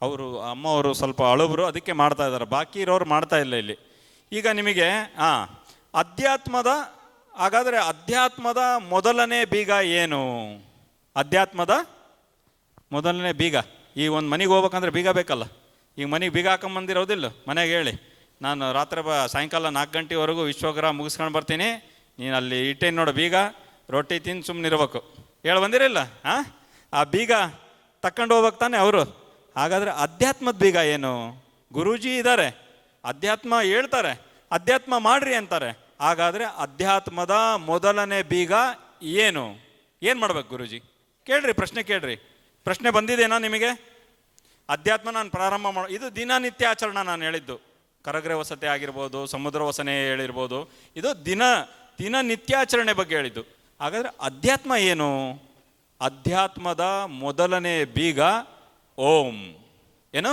Speaker 1: ಅವರು ಅಮ್ಮವರು ಸ್ವಲ್ಪ ಅಳುಬ್ರು, ಅದಕ್ಕೆ ಮಾಡ್ತಾ ಇದ್ದಾರೆ, ಬಾಕಿ ಇರೋರು ಮಾಡ್ತಾ ಇಲ್ಲ ಇಲ್ಲಿ. ಈಗ ನಿಮಗೆ ಹಾಗಾದರೆ ಅಧ್ಯಾತ್ಮದ ಮೊದಲನೇ ಬೀಗ ಏನು? ಅಧ್ಯಾತ್ಮದ ಮೊದಲನೇ ಬೀಗ, ಈ ಒಂದು ಮನೆಗೆ ಹೋಗ್ಬೇಕಂದ್ರೆ ಬೀಗ ಬೇಕಲ್ಲ. ಈಗ ಮನೆಗೆ ಬೀಗ ಹಾಕೊಂಬಂದಿರೋದಿಲ್ಲ, ಮನೆಗೆ ಹೇಳಿ ನಾನು ರಾತ್ರಿ ಸಾಯಂಕಾಲ 4 ಗಂಟೆವರೆಗೂ ವಿಶ್ವಗ್ರಹ ಮುಗಿಸ್ಕೊಂಡು ಬರ್ತೀನಿ, ನೀನು ಅಲ್ಲಿ ಇಟ್ಟೇನು ನೋಡು ಬೀಗ, ರೊಟ್ಟಿ ತಿಂದು ಸುಮ್ಮನಿರ್ಬೇಕು. ಹೇಳಿ ಬಂದಿರಲ್ಲ, ಆ ಬೀಗ ತಕ್ಕಂಡು ಹೋಗ್ಬೇಕು ತಾನೆ ಅವರು. ಹಾಗಾದರೆ ಅಧ್ಯಾತ್ಮದ ಬೀಗ ಏನು? ಗುರೂಜಿ ಇದ್ದಾರೆ, ಅಧ್ಯಾತ್ಮ ಹೇಳ್ತಾರೆ, ಅಧ್ಯಾತ್ಮ ಮಾಡ್ರಿ ಅಂತಾರೆ. ಹಾಗಾದರೆ ಅಧ್ಯಾತ್ಮದ ಮೊದಲನೇ ಬೀಗ ಏನು ಮಾಡ್ಬೇಕು ಗುರೂಜಿ? ಕೇಳ್ರಿ, ಪ್ರಶ್ನೆ ಕೇಳ್ರಿ. ಪ್ರಶ್ನೆ ಬಂದಿದೆನಾ ನಿಮಗೆ? ಅಧ್ಯಾತ್ಮ ನಾನು ಪ್ರಾರಂಭ ಇದು ದಿನನಿತ್ಯ ಆಚರಣೆ ನಾನು ಹೇಳಿದ್ದು. ಕರಗ್ರೆ ವಸತಿ ಆಗಿರ್ಬೋದು, ಸಮುದ್ರ ವಸನೆ ಹೇಳಿರ್ಬೋದು, ಇದು ದಿನನಿತ್ಯಾಚರಣೆ ಬಗ್ಗೆ ಹೇಳಿದ್ದು. ಹಾಗಾದರೆ ಅಧ್ಯಾತ್ಮ ಏನು? ಅಧ್ಯಾತ್ಮದ ಮೊದಲನೇ ಬೀಗ ಓಂ. ಏನು?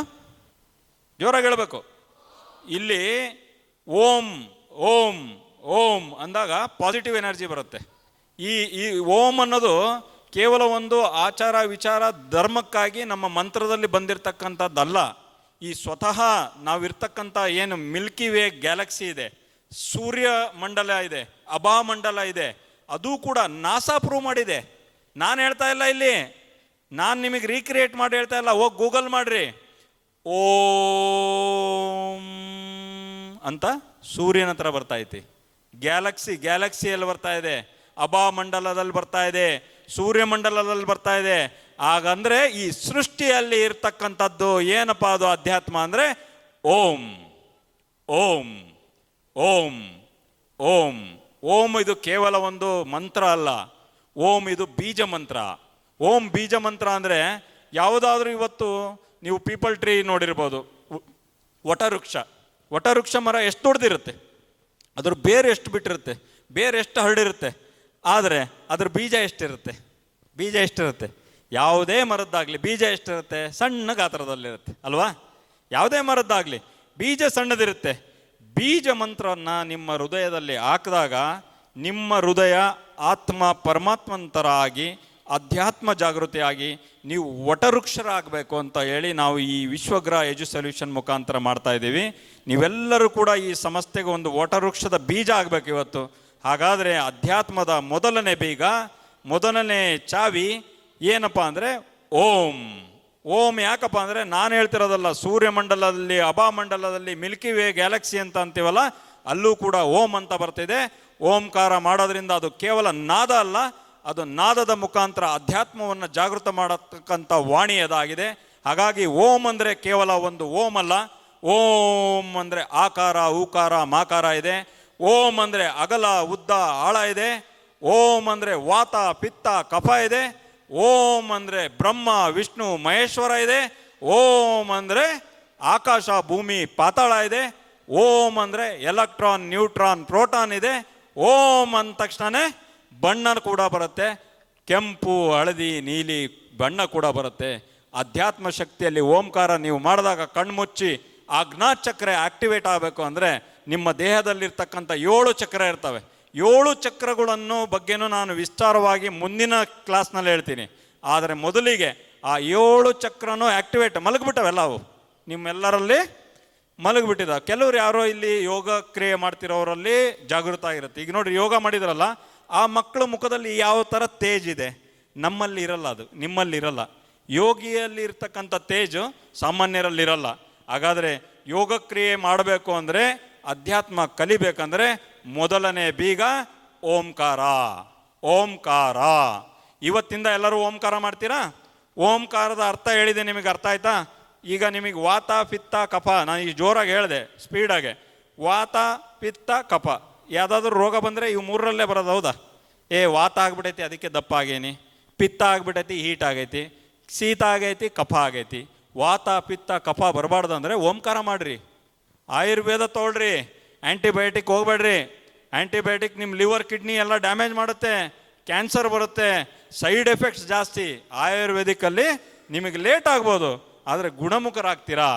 Speaker 1: ಜೋರಾಗಿ ಹೇಳಬೇಕು. ಇಲ್ಲಿ ಓಂ ಓಂ ಓಂ ಅಂದಾಗ ಪಾಸಿಟಿವ್ ಎನರ್ಜಿ ಬರುತ್ತೆ. ಈ ಓಂ ಅನ್ನೋದು ಕೇವಲ ಒಂದು ಆಚಾರ ವಿಚಾರ ಧರ್ಮಕ್ಕಾಗಿ ನಮ್ಮ ಮಂತ್ರದಲ್ಲಿ ಬಂದಿರತಕ್ಕಂಥದ್ದಲ್ಲ. ಈ ಸ್ವತಃ ನಾವಿರ್ತಕ್ಕಂಥ ಏನು ಮಿಲ್ಕಿ ವೇ ಗ್ಯಾಲಕ್ಸಿ ಇದೆ, ಸೂರ್ಯ ಮಂಡಲ ಇದೆ, ಅಭಾಮಂಡಲ ಇದೆ, ಅದು ಕೂಡ ನಾಸಾ ಪ್ರೂವ್ ಮಾಡಿದೆ. ನಾನು ಹೇಳ್ತಾ ಇಲ್ಲ ಇಲ್ಲಿ, ನಾನು ನಿಮಗೆ ರೀಕ್ರಿಯೇಟ್ ಮಾಡಿ ಹೇಳ್ತಾ ಇಲ್ಲ. ಹೋಗಿ ಗೂಗಲ್ ಮಾಡ್ರಿ, ಓಂ ಅಂತ ಸೂರ್ಯನ ಹತ್ರ ಬರ್ತಾ ಐತಿ. ಗ್ಯಾಲಕ್ಸಿಯಲ್ಲಿ ಬರ್ತಾ ಇದೆ, ಅಭಾಮಂಡಲದಲ್ಲಿ ಬರ್ತಾ ಇದೆ, ಸೂರ್ಯಮಂಡಲದಲ್ಲಿ ಬರ್ತಾ ಇದೆ. ಹಾಗಂದ್ರೆ ಈ ಸೃಷ್ಟಿಯಲ್ಲಿ ಇರ್ತಕ್ಕಂಥದ್ದು ಏನಪ್ಪ ಅದು ಅಧ್ಯಾತ್ಮ ಅಂದರೆ ಓಂ ಓಂ ಓಂ ಓಂ ಓಂ. ಇದು ಕೇವಲ ಒಂದು ಮಂತ್ರ ಅಲ್ಲ, ಓಂ ಇದು ಬೀಜ ಮಂತ್ರ. ಓಂ ಬೀಜ ಮಂತ್ರ ಅಂದರೆ ಯಾವುದಾದ್ರೂ ಇವತ್ತು ನೀವು ಪೀಪಲ್ ಟ್ರೀ ನೋಡಿರ್ಬೋದು, ವಟವೃಕ್ಷ ಮರ ಎಷ್ಟು ದೊಡ್ಡದಿರುತ್ತೆ, ಅದ್ರ ಬೇರೆ ಎಷ್ಟು ಬಿಟ್ಟಿರುತ್ತೆ, ಬೇರೆ ಎಷ್ಟು ಹರಡಿರುತ್ತೆ, ಆದರೆ ಅದ್ರ ಬೀಜ ಎಷ್ಟಿರುತ್ತೆ? ಯಾವುದೇ ಮರದ್ದಾಗಲಿ ಬೀಜ ಎಷ್ಟಿರುತ್ತೆ? ಸಣ್ಣ ಗಾತ್ರದಲ್ಲಿರುತ್ತೆ ಅಲ್ವಾ? ಯಾವುದೇ ಮರದ್ದಾಗಲಿ ಬೀಜ ಸಣ್ಣದಿರುತ್ತೆ. ಬೀಜ ಮಂತ್ರವನ್ನು ನಿಮ್ಮ ಹೃದಯದಲ್ಲಿ ಹಾಕಿದಾಗ ನಿಮ್ಮ ಹೃದಯ ಆತ್ಮ ಪರಮಾತ್ಮಂತರ ಆಗಿ ಅಧ್ಯಾತ್ಮ ಜಾಗೃತಿಯಾಗಿ ನೀವು ವಟವೃಕ್ಷರಾಗಬೇಕು ಅಂತ ಹೇಳಿ ನಾವು ಈ ವಿಶ್ವಗ್ರಹ ಎಜು ಸೊಲ್ಯೂಷನ್ ಮುಖಾಂತರ ಮಾಡ್ತಾ ಇದ್ದೀವಿ. ನೀವೆಲ್ಲರೂ ಕೂಡ ಈ ಸಂಸ್ಥೆಗೆ ಒಂದು ವಟವೃಕ್ಷದ ಬೀಜ ಆಗಬೇಕು ಇವತ್ತು. ಹಾಗಾದರೆ ಅಧ್ಯಾತ್ಮದ ಮೊದಲನೇ ಬೀಗ, ಮೊದಲನೇ ಚಾವಿ ಏನಪ್ಪ ಅಂದರೆ ಓಂ. ಓಂ ಯಾಕಪ್ಪ ಅಂದರೆ ನಾನು ಹೇಳ್ತಿರೋದಲ್ಲ, ಸೂರ್ಯಮಂಡಲದಲ್ಲಿ ಅಭಾಮಂಡಲದಲ್ಲಿ ಮಿಲ್ಕಿ ವೇ ಗ್ಯಾಲಕ್ಸಿ ಅಂತ ಅಂತೀವಲ್ಲ, ಅಲ್ಲೂ ಕೂಡ ಓಂ ಅಂತ ಬರ್ತಿದೆ. ಓಂಕಾರ ಮಾಡೋದ್ರಿಂದ ಅದು ಕೇವಲ ನಾದ ಅಲ್ಲ, ಅದು ನಾದದ ಮುಖಾಂತರ ಅಧ್ಯಾತ್ಮವನ್ನು ಜಾಗೃತ ಮಾಡತಕ್ಕಂಥ ವಾಣಿ ಅದಾಗಿದೆ. ಹಾಗಾಗಿ ಓಂ ಅಂದರೆ ಕೇವಲ ಒಂದು ಓಂ ಅಲ್ಲ, ಓಂ ಅಂದರೆ ಆಕಾರ ಊಕಾರ ಮಾಕಾರ ಇದೆ. ಓಂ ಅಂದರೆ ಅಗಲ ಉದ್ದ ಆಳ ಇದೆ. ಓಂ ಅಂದರೆ ವಾತ ಪಿತ್ತ ಕಫ ಇದೆ. ಓಂ ಅಂದರೆ ಬ್ರಹ್ಮ ವಿಷ್ಣು ಮಹೇಶ್ವರ ಇದೆ. ಓಂ ಅಂದರೆ ಆಕಾಶ ಭೂಮಿ ಪಾತಾಳ ಇದೆ. ಓಂ ಅಂದರೆ ಎಲೆಕ್ಟ್ರಾನ್ ನ್ಯೂಟ್ರಾನ್ ಪ್ರೋಟಾನ್ ಇದೆ. ಓಂ ಅಂದ ತಕ್ಷಣನೇ ಬಣ್ಣ ಕೂಡ ಬರುತ್ತೆ, ಕೆಂಪು ಹಳದಿ ನೀಲಿ ಬಣ್ಣ ಕೂಡ ಬರುತ್ತೆ. ಅಧ್ಯಾತ್ಮ ಶಕ್ತಿಯಲ್ಲಿ ಓಂಕಾರ ನೀವು ಮಾಡಿದಾಗ ಕಣ್ಮುಚ್ಚಿ ಆಜ್ಞಾಚಕ್ರ ಆಕ್ಟಿವೇಟ್ ಆಗಬೇಕು ಅಂದರೆ ನಿಮ್ಮ ದೇಹದಲ್ಲಿರ್ತಕ್ಕಂಥ 7 ಚಕ್ರ ಇರ್ತವೆ. 7 ಚಕ್ರಗಳನ್ನು ಬಗ್ಗೆನೂ ನಾನು ವಿಸ್ತಾರವಾಗಿ ಮುಂದಿನ ಕ್ಲಾಸ್ನಲ್ಲಿ ಹೇಳ್ತೀನಿ. ಆದರೆ ಮೊದಲಿಗೆ ಆ 7 ಚಕ್ರನೂ ಆಕ್ಟಿವೇಟ್ ಮಲಗಿಬಿಟ್ಟವೆಲ್ಲ ಅವು ನಿಮ್ಮೆಲ್ಲರಲ್ಲಿ ಮಲಗಿಬಿಟ್ಟಿದ್ದಾವೆ. ಕೆಲವ್ರು ಯಾರೋ ಇಲ್ಲಿ ಯೋಗ ಕ್ರಿಯೆ ಮಾಡ್ತಿರೋರಲ್ಲಿ ಜಾಗೃತ ಆಗಿರುತ್ತೆ. ಈಗ ನೋಡ್ರಿ, ಯೋಗ ಮಾಡಿದ್ರಲ್ಲ, ಆ ಮಕ್ಕಳ ಮುಖದಲ್ಲಿ ಯಾವ ಥರ ತೇಜ್ ಇದೆ, ನಮ್ಮಲ್ಲಿ ಇರಲ್ಲ, ಅದು ನಿಮ್ಮಲ್ಲಿರಲ್ಲ. ಯೋಗಿಯಲ್ಲಿ ಇರ್ತಕ್ಕಂಥ ತೇಜು ಸಾಮಾನ್ಯರಲ್ಲಿರಲ್ಲ. ಹಾಗಾದರೆ ಯೋಗ ಕ್ರಿಯೆ ಮಾಡಬೇಕು ಅಂದರೆ, ಅಧ್ಯಾತ್ಮ ಕಲಿಬೇಕಂದ್ರೆ ಮೊದಲನೇ ಬೀಗ ಓಂಕಾರ. ಓಂಕಾರ. ಇವತ್ತಿಂದ ಎಲ್ಲರೂ ಓಂಕಾರ ಮಾಡ್ತೀರಾ? ಓಂಕಾರದ ಅರ್ಥ ಹೇಳಿದೆ, ನಿಮಗೆ ಅರ್ಥ ಆಯ್ತಾ? ಈಗ ನಿಮಗೆ ವಾತ ಪಿತ್ತ ಕಫ, ನಾನು ಈ ಜೋರಾಗಿ ಹೇಳಿದೆ ಸ್ಪೀಡಾಗೆ. ವಾತ ಪಿತ್ತ ಕಫ, ಯಾವುದಾದ್ರೂ ರೋಗ ಬಂದರೆ ಇವು 3ರಲ್ಲೇ ಬರೋದು. ಹೌದಾ? ವಾತ ಆಗ್ಬಿಟ್ಟೈತಿ ಅದಕ್ಕೆ ದಪ್ಪ ಆಗೇನಿ, ಪಿತ್ತ ಆಗ್ಬಿಟ್ಟೈತಿ ಹೀಟ್ ಆಗೈತಿ, ಶೀತ ಆಗೈತಿ ಕಫ ಆಗೈತಿ. ವಾತ ಪಿತ್ತ ಕಫ ಬರಬಾರ್ದು ಅಂದರೆ ಓಂಕಾರ ಮಾಡಿರಿ. ಆಯುರ್ವೇದ ತೊಗೊಳ್ರಿ, ಆ್ಯಂಟಿಬಯೋಟಿಕ್ ಹೋಗ್ಬೇಡ್ರಿ. ಆ್ಯಂಟಿಬಯೋಟಿಕ್ ನಿಮ್ಮ ಲಿವರ್ ಕಿಡ್ನಿ ಎಲ್ಲ ಡ್ಯಾಮೇಜ್ ಮಾಡುತ್ತೆ, ಕ್ಯಾನ್ಸರ್ ಬರುತ್ತೆ, ಸೈಡ್ ಎಫೆಕ್ಟ್ಸ್ ಜಾಸ್ತಿ. ಆಯುರ್ವೇದಿಕಲ್ಲಿ ನಿಮಗೆ ಲೇಟ್ ಆಗ್ಬೋದು, ಆದರೆ ಗುಣಮುಖರಾಗ್ತೀರಾ.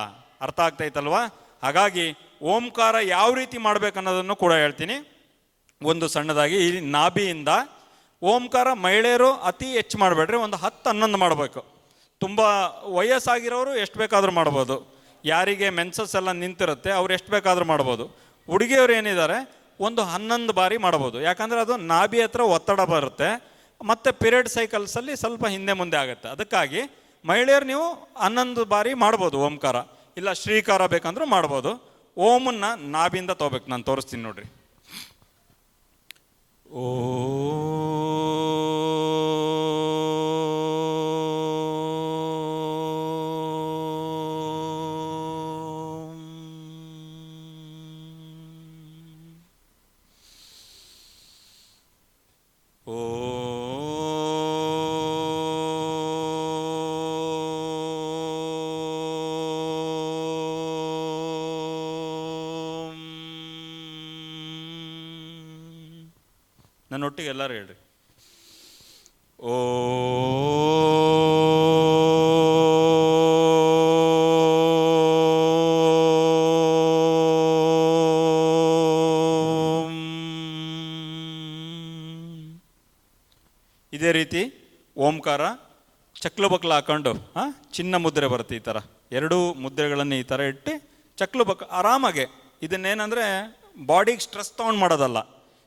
Speaker 1: ಅರ್ಥ ಆಗ್ತೈತಲ್ವಾ? ಹಾಗಾಗಿ ಓಂಕಾರ ಯಾವ ರೀತಿ ಮಾಡಬೇಕನ್ನೋದನ್ನು ಕೂಡ ಹೇಳ್ತೀನಿ. ಒಂದು ಸಣ್ಣದಾಗಿ ಈ ನಾಭಿಯಿಂದ ಓಂಕಾರ ಮಹಿಳೆಯರು ಅತಿ ಹೆಚ್ಚು ಮಾಡಬೇಡ್ರಿ, ಒಂದು 10-11 ಮಾಡಬೇಕು. ತುಂಬ ವಯಸ್ಸಾಗಿರೋರು ಎಷ್ಟು ಬೇಕಾದರೂ ಮಾಡ್ಬೋದು. ಯಾರಿಗೆ ಮೆನ್ಸಸ್ ಎಲ್ಲ ನಿಂತಿರುತ್ತೆ ಅವ್ರು ಎಷ್ಟು ಬೇಕಾದರೂ ಮಾಡ್ಬೋದು. ಹುಡುಗಿಯವರು ಏನಿದ್ದಾರೆ ಒಂದು 11 ಬಾರಿ ಮಾಡ್ಬೋದು. ಯಾಕಂದರೆ ಅದು ನಾಭಿ ಹತ್ರ ಒತ್ತಡ ಬರುತ್ತೆ, ಮತ್ತು ಪಿರಿಯಡ್ ಸೈಕಲ್ಸಲ್ಲಿ ಸ್ವಲ್ಪ ಹಿಂದೆ ಮುಂದೆ ಆಗುತ್ತೆ. ಅದಕ್ಕಾಗಿ ಮಹಿಳೆಯರು ನೀವು 11 ಬಾರಿ ಮಾಡ್ಬೋದು ಓಂಕಾರ. ಇಲ್ಲ ಶ್ರೀಕಾರ ಬೇಕಂದ್ರೂ ಮಾಡ್ಬೋದು. ಓಮನ್ನ ನಾಭಿಯಿಂದ ತೊಗೋಬೇಕು. ನಾನು ತೋರಿಸ್ತೀನಿ ನೋಡ್ರಿ. ಓ ನನ್ನೊಟ್ಟಿಗೆ ಎಲ್ಲರೂ ಹೇಳ್ರಿ. ಓ ಇದೇ ರೀತಿ ಓಂಕಾರ ಚಕ್ಲು ಬಕ್ಲು ಹಾಕೊಂಡು ಚಿನ್ನ ಮುದ್ರೆ ಬರುತ್ತೆ. ಈ ಥರ 2 ಮುದ್ರೆಗಳನ್ನು ಈ ಥರ ಇಟ್ಟು ಚಕ್ಲು ಬಕ್ ಆರಾಮಾಗೆ. ಇದನ್ನೇನೆಂದರೆ ಬಾಡಿಗೆ ಸ್ಟ್ರೆಸ್ ತೊಗೊಂಡು ಮಾಡೋದಲ್ಲ.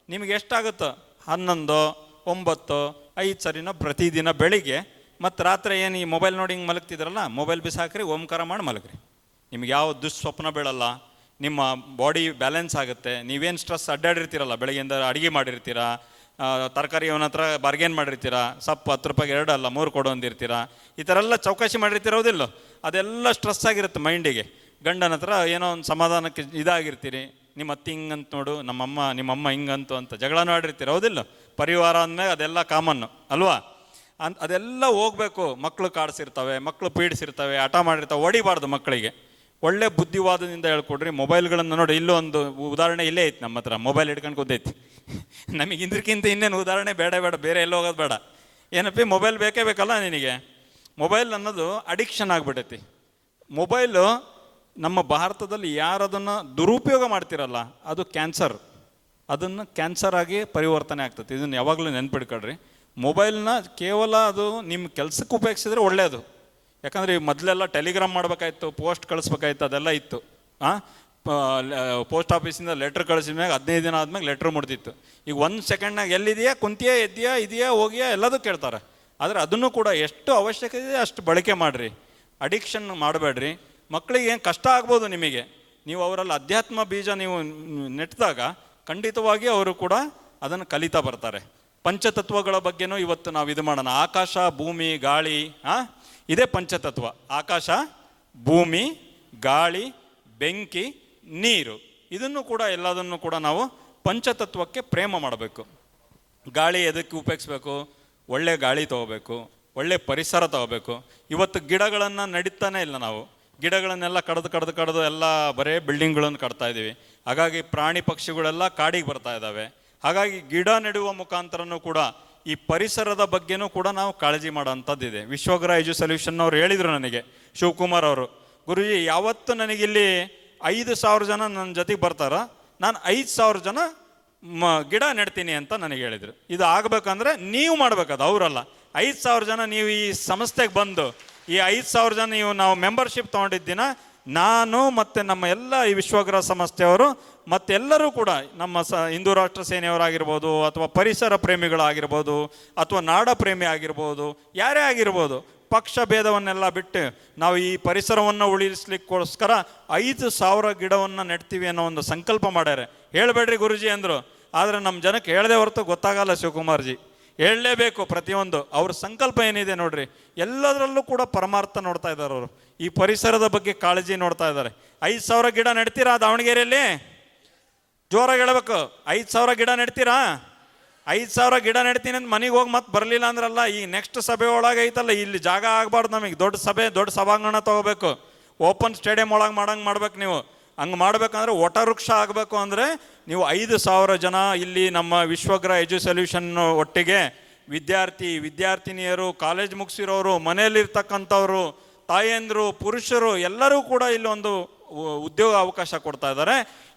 Speaker 1: ನಿಮಗೆ ಎಷ್ಟಾಗುತ್ತೋ 11, 9, 5 ಸರಿನೋ ಪ್ರತಿದಿನ ಬೆಳಿಗ್ಗೆ ಮತ್ತು ರಾತ್ರಿ ಏನು ಈ ಮೊಬೈಲ್ ನೋಡಿ ಹಿಂಗೆ ಮಲಗ್ತಿದ್ರಲ್ಲ, ಮೊಬೈಲ್ ಬಿಸಾಕ್ರಿ, ಓಂಕಾರ ಮಾಡಿ ಮಲಗ್ರಿ. ನಿಮ್ಗೆ ಯಾವ ದುಸ್ವಪ್ನ ಬೀಳಲ್ಲ, ನಿಮ್ಮ ಬಾಡಿ ಬ್ಯಾಲೆನ್ಸ್ ಆಗುತ್ತೆ. ನೀವೇನು ಸ್ಟ್ರೆಸ್ ಅಡ್ಡಾಡಿರ್ತೀರಲ್ಲ, ಬೆಳಗ್ಗೆಯಿಂದ ಅಡುಗೆ ಮಾಡಿರ್ತೀರ, ತರಕಾರಿ ಅವನ ಹತ್ರ ಬಾರ್ಗೇನ್ ಮಾಡಿರ್ತೀರ, ಸೊಪ್ಪು 10 ರೂಪಾಯಿಗೆ 2 ಅಲ್ಲ 3 ಕೊಡು ಅಂದಿರ್ತೀರ, ಈ ಥರ ಎಲ್ಲ ಚೌಕಾಶಿ ಮಾಡಿರ್ತಿರೋದಿಲ್ಲ, ಅದೆಲ್ಲ ಸ್ಟ್ರೆಸ್ ಆಗಿರುತ್ತೆ ಮೈಂಡಿಗೆ. ಗಂಡನ ಹತ್ರ ಏನೋ ಒಂದು ಸಮಾಧಾನಕ್ಕೆ ಇದಾಗಿರ್ತೀರಿ, ನಿಮ್ಮ ಅತ್ತೆ ಹಿಂಗಂತ ನೋಡು, ನಿಮ್ಮಮ್ಮ ಹಿಂಗಂತು ಅಂತ ಜಗಳನೂ ಆಡಿರ್ತೀರ, ಹೌದಿಲ್ಲ? ಪರಿವಾರ ಅಂದಮೇಲೆ ಅದೆಲ್ಲ ಕಾಮನ್ನು ಅಲ್ವಾ? ಅದೆಲ್ಲ ಹೋಗ್ಬೇಕು. ಮಕ್ಕಳು ಕಾಡಿಸಿರ್ತವೆ, ಮಕ್ಕಳು ಪೀಡಿಸಿರ್ತವೆ, ಹಠ ಮಾಡಿರ್ತವೆ, ಹೊಡಿಬಾರ್ದು ಮಕ್ಕಳಿಗೆ. ಒಳ್ಳೆ ಬುದ್ಧಿವಾದದಿಂದ ಹೇಳ್ಕೊಡ್ರಿ. ಮೊಬೈಲ್ಗಳನ್ನು ನೋಡಿ, ಇಲ್ಲೂ ಒಂದು ಉದಾಹರಣೆ ಇಲ್ಲೇ ಐತಿ ನಮ್ಮ ಹತ್ರ. ಮೊಬೈಲ್ ಹಿಡ್ಕೊಂಡು ಕೂತೈತಿ. ನಮಗೆ ಇಂದ್ರಕ್ಕಿಂತ ಇನ್ನೇನು ಉದಾಹರಣೆ ಬೇಡ, ಬೇರೆ ಎಲ್ಲೋ ಹೋಗೋದು ಬೇಡ. ಏನಪ್ಪಿ, ಮೊಬೈಲ್ ಬೇಕೇ ಬೇಕಲ್ಲ ನಿನಗೆ. ಮೊಬೈಲ್ ಅನ್ನೋದು ಅಡಿಕ್ಷನ್ ಆಗಿಬಿಟ್ಟೈತಿ. ಮೊಬೈಲು ನಮ್ಮ ಭಾರತದಲ್ಲಿ ಯಾರದನ್ನು ದುರುಪಯೋಗ ಮಾಡ್ತಿರಲ್ಲ, ಅದು ಕ್ಯಾನ್ಸರ್. ಅದನ್ನು ಕ್ಯಾನ್ಸರ್ ಆಗಿ ಪರಿವರ್ತನೆ ಆಗ್ತದೆ. ಇದನ್ನು ಯಾವಾಗಲೂ ನೆನ್ಪಿಡ್ಕೊಳ್ರಿ. ಮೊಬೈಲ್ನ ಕೇವಲ ಅದು ನಿಮ್ಮ ಕೆಲಸಕ್ಕೆ ಉಪಯೋಗಿಸಿದ್ರೆ ಒಳ್ಳೆಯದು. ಯಾಕಂದರೆ ಮೊದಲೆಲ್ಲ ಟೆಲಿಗ್ರಾಮ್ ಮಾಡಬೇಕಾಯ್ತು, ಪೋಸ್ಟ್ ಕಳಿಸ್ಬೇಕಾಯ್ತು, ಅದೆಲ್ಲ ಇತ್ತು. ಪೋಸ್ಟ್ ಆಫೀಸಿಂದ ಲೆಟ್ರ್ ಕಳಿಸಿದ ಮ್ಯಾಗ 15 ದಿನ ಆದ್ಮೇಲೆ ಲೆಟ್ರ್ ಮುಡ್ತಿತ್ತು. ಈಗ 1 ಸೆಕೆಂಡ್ನಾಗ ಎಲ್ಲಿದೆಯಾ, ಕುಂತಿಯಾ, ಎದ್ದೀಯಾ, ಇದೆಯಾ, ಹೋಗಿಯಾ, ಎಲ್ಲದೂ ಕೇಳ್ತಾರೆ. ಆದರೆ ಅದನ್ನು ಕೂಡ ಎಷ್ಟು ಅವಶ್ಯಕತೆ ಇದೆ ಅಷ್ಟು ಬಳಕೆ ಮಾಡಿರಿ. ಅಡಿಕ್ಷನ್ ಮಾಡಬೇಡ್ರಿ. ಮಕ್ಕಳಿಗೆ ಏನು ಕಷ್ಟ ಆಗ್ಬೋದು ನಿಮಗೆ, ನೀವು ಅವರಲ್ಲಿ ಅಧ್ಯಾತ್ಮ ಬೀಜ ನೀವು ನೆಟ್ಟಿದಾಗ ಖಂಡಿತವಾಗಿ ಅವರು ಕೂಡ ಅದನ್ನು ಕಲಿತಾ ಬರ್ತಾರೆ. ಪಂಚತತ್ವಗಳ ಬಗ್ಗೆನೂ ಇವತ್ತು ನಾವು ಇದು ಮಾಡೋಣ. ಆಕಾಶ, ಭೂಮಿ, ಗಾಳಿ, ಇದೇ ಪಂಚತತ್ವ. ಆಕಾಶ, ಭೂಮಿ, ಗಾಳಿ, ಬೆಂಕಿ, ನೀರು. ಇದನ್ನು ಕೂಡ ಎಲ್ಲದನ್ನು ಕೂಡ ನಾವು ಪಂಚತತ್ವಕ್ಕೆ ಪ್ರೇಮ ಮಾಡಬೇಕು. ಗಾಳಿ ಎದಕ್ಕೆ ಉಪಯೋಗಿಸ್ಬೇಕು? ಒಳ್ಳೆ ಗಾಳಿ ತೊಗೋಬೇಕು, ಒಳ್ಳೆ ಪರಿಸರ ತಗೋಬೇಕು. ಇವತ್ತು ಗಿಡಗಳನ್ನು ನಡೀತಾನೆ ಇಲ್ಲ ನಾವು, ಗಿಡಗಳನ್ನೆಲ್ಲ ಕಡ್ದು ಎಲ್ಲ ಬರೇ ಬಿಲ್ಡಿಂಗ್ಗಳನ್ನು ಕಟ್ತಾ ಇದ್ದೀವಿ. ಹಾಗಾಗಿ ಪ್ರಾಣಿ ಪಕ್ಷಿಗಳೆಲ್ಲ ಕಾಡಿಗೆ ಬರ್ತಾ ಇದ್ದಾವೆ. ಹಾಗಾಗಿ ಗಿಡ ನೆಡುವ ಮುಖಾಂತರನೂ ಕೂಡ ಈ ಪರಿಸರದ ಬಗ್ಗೆನೂ ಕೂಡ ನಾವು ಕಾಳಜಿ ಮಾಡೋಂಥದ್ದಿದೆ. ವಿಶ್ವಗ್ರ ಎಜು ಸೊಲ್ಯೂಷನ್ ಅವ್ರು ಹೇಳಿದರು ನನಗೆ, ಶಿವಕುಮಾರ್ ಅವರು, ಗುರುಜಿ ಯಾವತ್ತು ನನಗಿಲ್ಲಿ 5,000 ಜನ ನನ್ನ ಜೊತೆಗೆ ಬರ್ತಾರ, ನಾನು 5,000 ಜನ ಗಿಡ ನೆಡ್ತೀನಿ ಅಂತ ನನಗೆ ಹೇಳಿದರು. ಇದು ಆಗಬೇಕಂದ್ರೆ ನೀವು ಮಾಡಬೇಕದು, ಅವರಲ್ಲ. 5,000 ಜನ ನೀವು ಈ ಸಂಸ್ಥೆಗೆ ಬಂದು ಈ 5,000 ಜನ ನಾವು ಮೆಂಬರ್ಶಿಪ್ ತೊಗೊಂಡಿದ್ದಿನ ನಾನು ಮತ್ತು ನಮ್ಮ ಎಲ್ಲ ಈ ವಿಶ್ವಗ್ರಹ ಸಂಸ್ಥೆಯವರು ಮತ್ತೆಲ್ಲರೂ ಕೂಡ ನಮ್ಮ ಹಿಂದೂ ರಾಷ್ಟ್ರ ಸೇನೆಯವರಾಗಿರ್ಬೋದು, ಅಥವಾ ಪರಿಸರ ಪ್ರೇಮಿಗಳಾಗಿರ್ಬೋದು, ಅಥವಾ ನಾಡ ಪ್ರೇಮಿ ಆಗಿರ್ಬೋದು, ಯಾರೇ ಆಗಿರ್ಬೋದು, ಪಕ್ಷ ಭೇದವನ್ನೆಲ್ಲ ಬಿಟ್ಟು ನಾವು ಈ ಪರಿಸರವನ್ನು ಉಳಿಸ್ಲಿಕ್ಕೋಸ್ಕರ 5,000 ಗಿಡವನ್ನು ನೆಡ್ತೀವಿ ಅನ್ನೋ ಒಂದು ಸಂಕಲ್ಪ ಮಾಡ್ಯಾರೆ. ಹೇಳಬೇಡ್ರಿ ಗುರುಜಿ ಅಂದರು. ಆದರೆ ನಮ್ಮ ಜನಕ್ಕೆ ಹೇಳದೆ ಹೊರತು ಗೊತ್ತಾಗಲ್ಲ ಶಿವಕುಮಾರ್ಜಿ, ಹೇಳಲೇಬೇಕು ಪ್ರತಿಯೊಂದು. ಅವ್ರ ಸಂಕಲ್ಪ ಏನಿದೆ ನೋಡ್ರಿ, ಎಲ್ಲದರಲ್ಲೂ ಕೂಡ ಪರಮಾರ್ಥ ನೋಡ್ತಾ ಇದ್ದಾರೆ ಅವರು. ಈ ಪರಿಸರದ ಬಗ್ಗೆ ಕಾಳಜಿ ನೋಡ್ತಾ ಇದ್ದಾರೆ. 5,000 ಗಿಡ ನೆಡ್ತೀರಾ ದಾವಣಗೆರೆಯಲ್ಲಿ? ಜೋರಾಗಿ ಹೇಳಬೇಕು. 5,000 ಗಿಡ ನೆಡ್ತೀರಾ? 5,000 ಗಿಡ ನೆಡ್ತೀನಿ ಅಂತ ಮನೆಗೆ ಹೋಗಿ ಮತ್ತೆ ಬರಲಿಲ್ಲ ಅಂದ್ರಲ್ಲ, ಈ ನೆಕ್ಸ್ಟ್ ಸಭೆ ಒಳಗೆ ಐತಲ್ಲ, ಇಲ್ಲಿ ಜಾಗ ಆಗಬಾರ್ದು ನಮಗೆ. ದೊಡ್ಡ ಸಭೆ, ದೊಡ್ಡ ಸಭಾಂಗಣ ತೊಗೋಬೇಕು. ಓಪನ್ ಸ್ಟೇಡಿಯಂ ಒಳಗೆ ಮಾಡ್ಬೇಕು ನೀವು. ಹಂಗೆ ಮಾಡ್ಬೇಕಂದ್ರೆ ವಟವೃಕ್ಷ ಆಗಬೇಕು. ಅಂದರೆ ನೀವು 5,000 ಜನ ಇಲ್ಲಿ ನಮ್ಮ ವಿಶ್ವಗ್ರಹ ಎಜು ಸೊಲ್ಯೂಷನ್ ಒಟ್ಟಿಗೆ ವಿದ್ಯಾರ್ಥಿನಿಯರು, ಕಾಲೇಜ್ ಮುಗಿಸಿರೋರು, ಮನೆಯಲ್ಲಿರ್ತಕ್ಕಂಥವ್ರು, ತಾಯಂದರು, ಪುರುಷರು ಎಲ್ಲರೂ ಕೂಡ ಇಲ್ಲಿ ಒಂದು ಉದ್ಯೋಗ ಅವಕಾಶ ಕೊಡ್ತಾ ಇದ್ದಾರೆ.